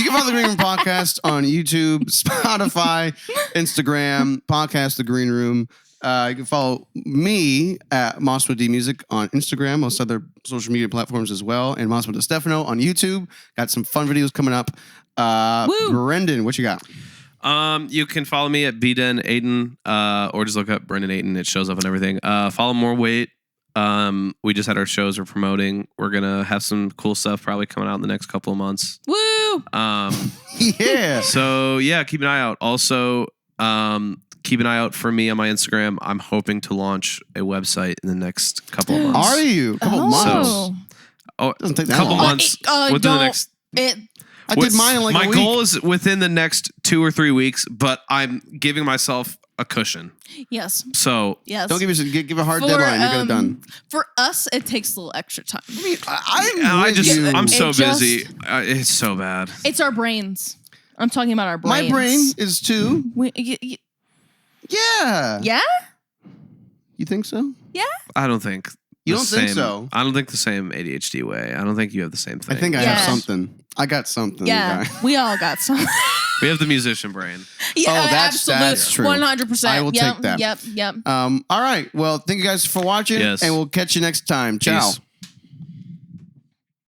Speaker 1: follow the Green Room Podcast on YouTube, Spotify, Instagram, Podcast The Green Room. You can follow me at Massimo D Music on Instagram, most other social media platforms as well, and Massimo De Stefano on YouTube. Got some fun videos coming up. Brendan, what you got?
Speaker 2: You can follow me at BDen Aiden, or just look up Brendan Aiden. It shows up on everything. Follow More Weight. We just had our shows we're promoting. We're gonna have some cool stuff probably coming out in the next couple of months.
Speaker 3: Woo!
Speaker 1: Yeah.
Speaker 2: So yeah, keep an eye out. Also, keep an eye out for me on my Instagram. I'm hoping to launch a website in the next couple of months.
Speaker 1: Are you? Couple months.
Speaker 2: Doesn't
Speaker 1: take that
Speaker 2: couple
Speaker 1: long.
Speaker 2: months within the next.
Speaker 1: I did mine in like a week.
Speaker 2: My goal is within the next 2 or 3 weeks, but I'm giving myself a cushion.
Speaker 3: Yes.
Speaker 2: So
Speaker 3: yes.
Speaker 1: Don't give a hard deadline. You're done.
Speaker 3: For us, it takes a little extra time.
Speaker 1: I'm
Speaker 2: so busy. It's so bad.
Speaker 3: It's our brains. I'm talking about our brains.
Speaker 1: My brain is too. Yeah.
Speaker 3: Yeah?
Speaker 1: You think so?
Speaker 3: Yeah.
Speaker 2: I don't think.
Speaker 1: You don't think so?
Speaker 2: I don't think the same ADHD way. I don't think you have the same thing.
Speaker 1: I think I have something. I got something.
Speaker 3: Yeah, we all got something.
Speaker 2: We have the musician brain.
Speaker 3: Yeah,
Speaker 1: that's true.
Speaker 3: 100%.
Speaker 1: I will take that.
Speaker 3: Yep.
Speaker 1: All right. Well, thank you guys for watching, and we'll catch you next time. Ciao.
Speaker 2: Peace.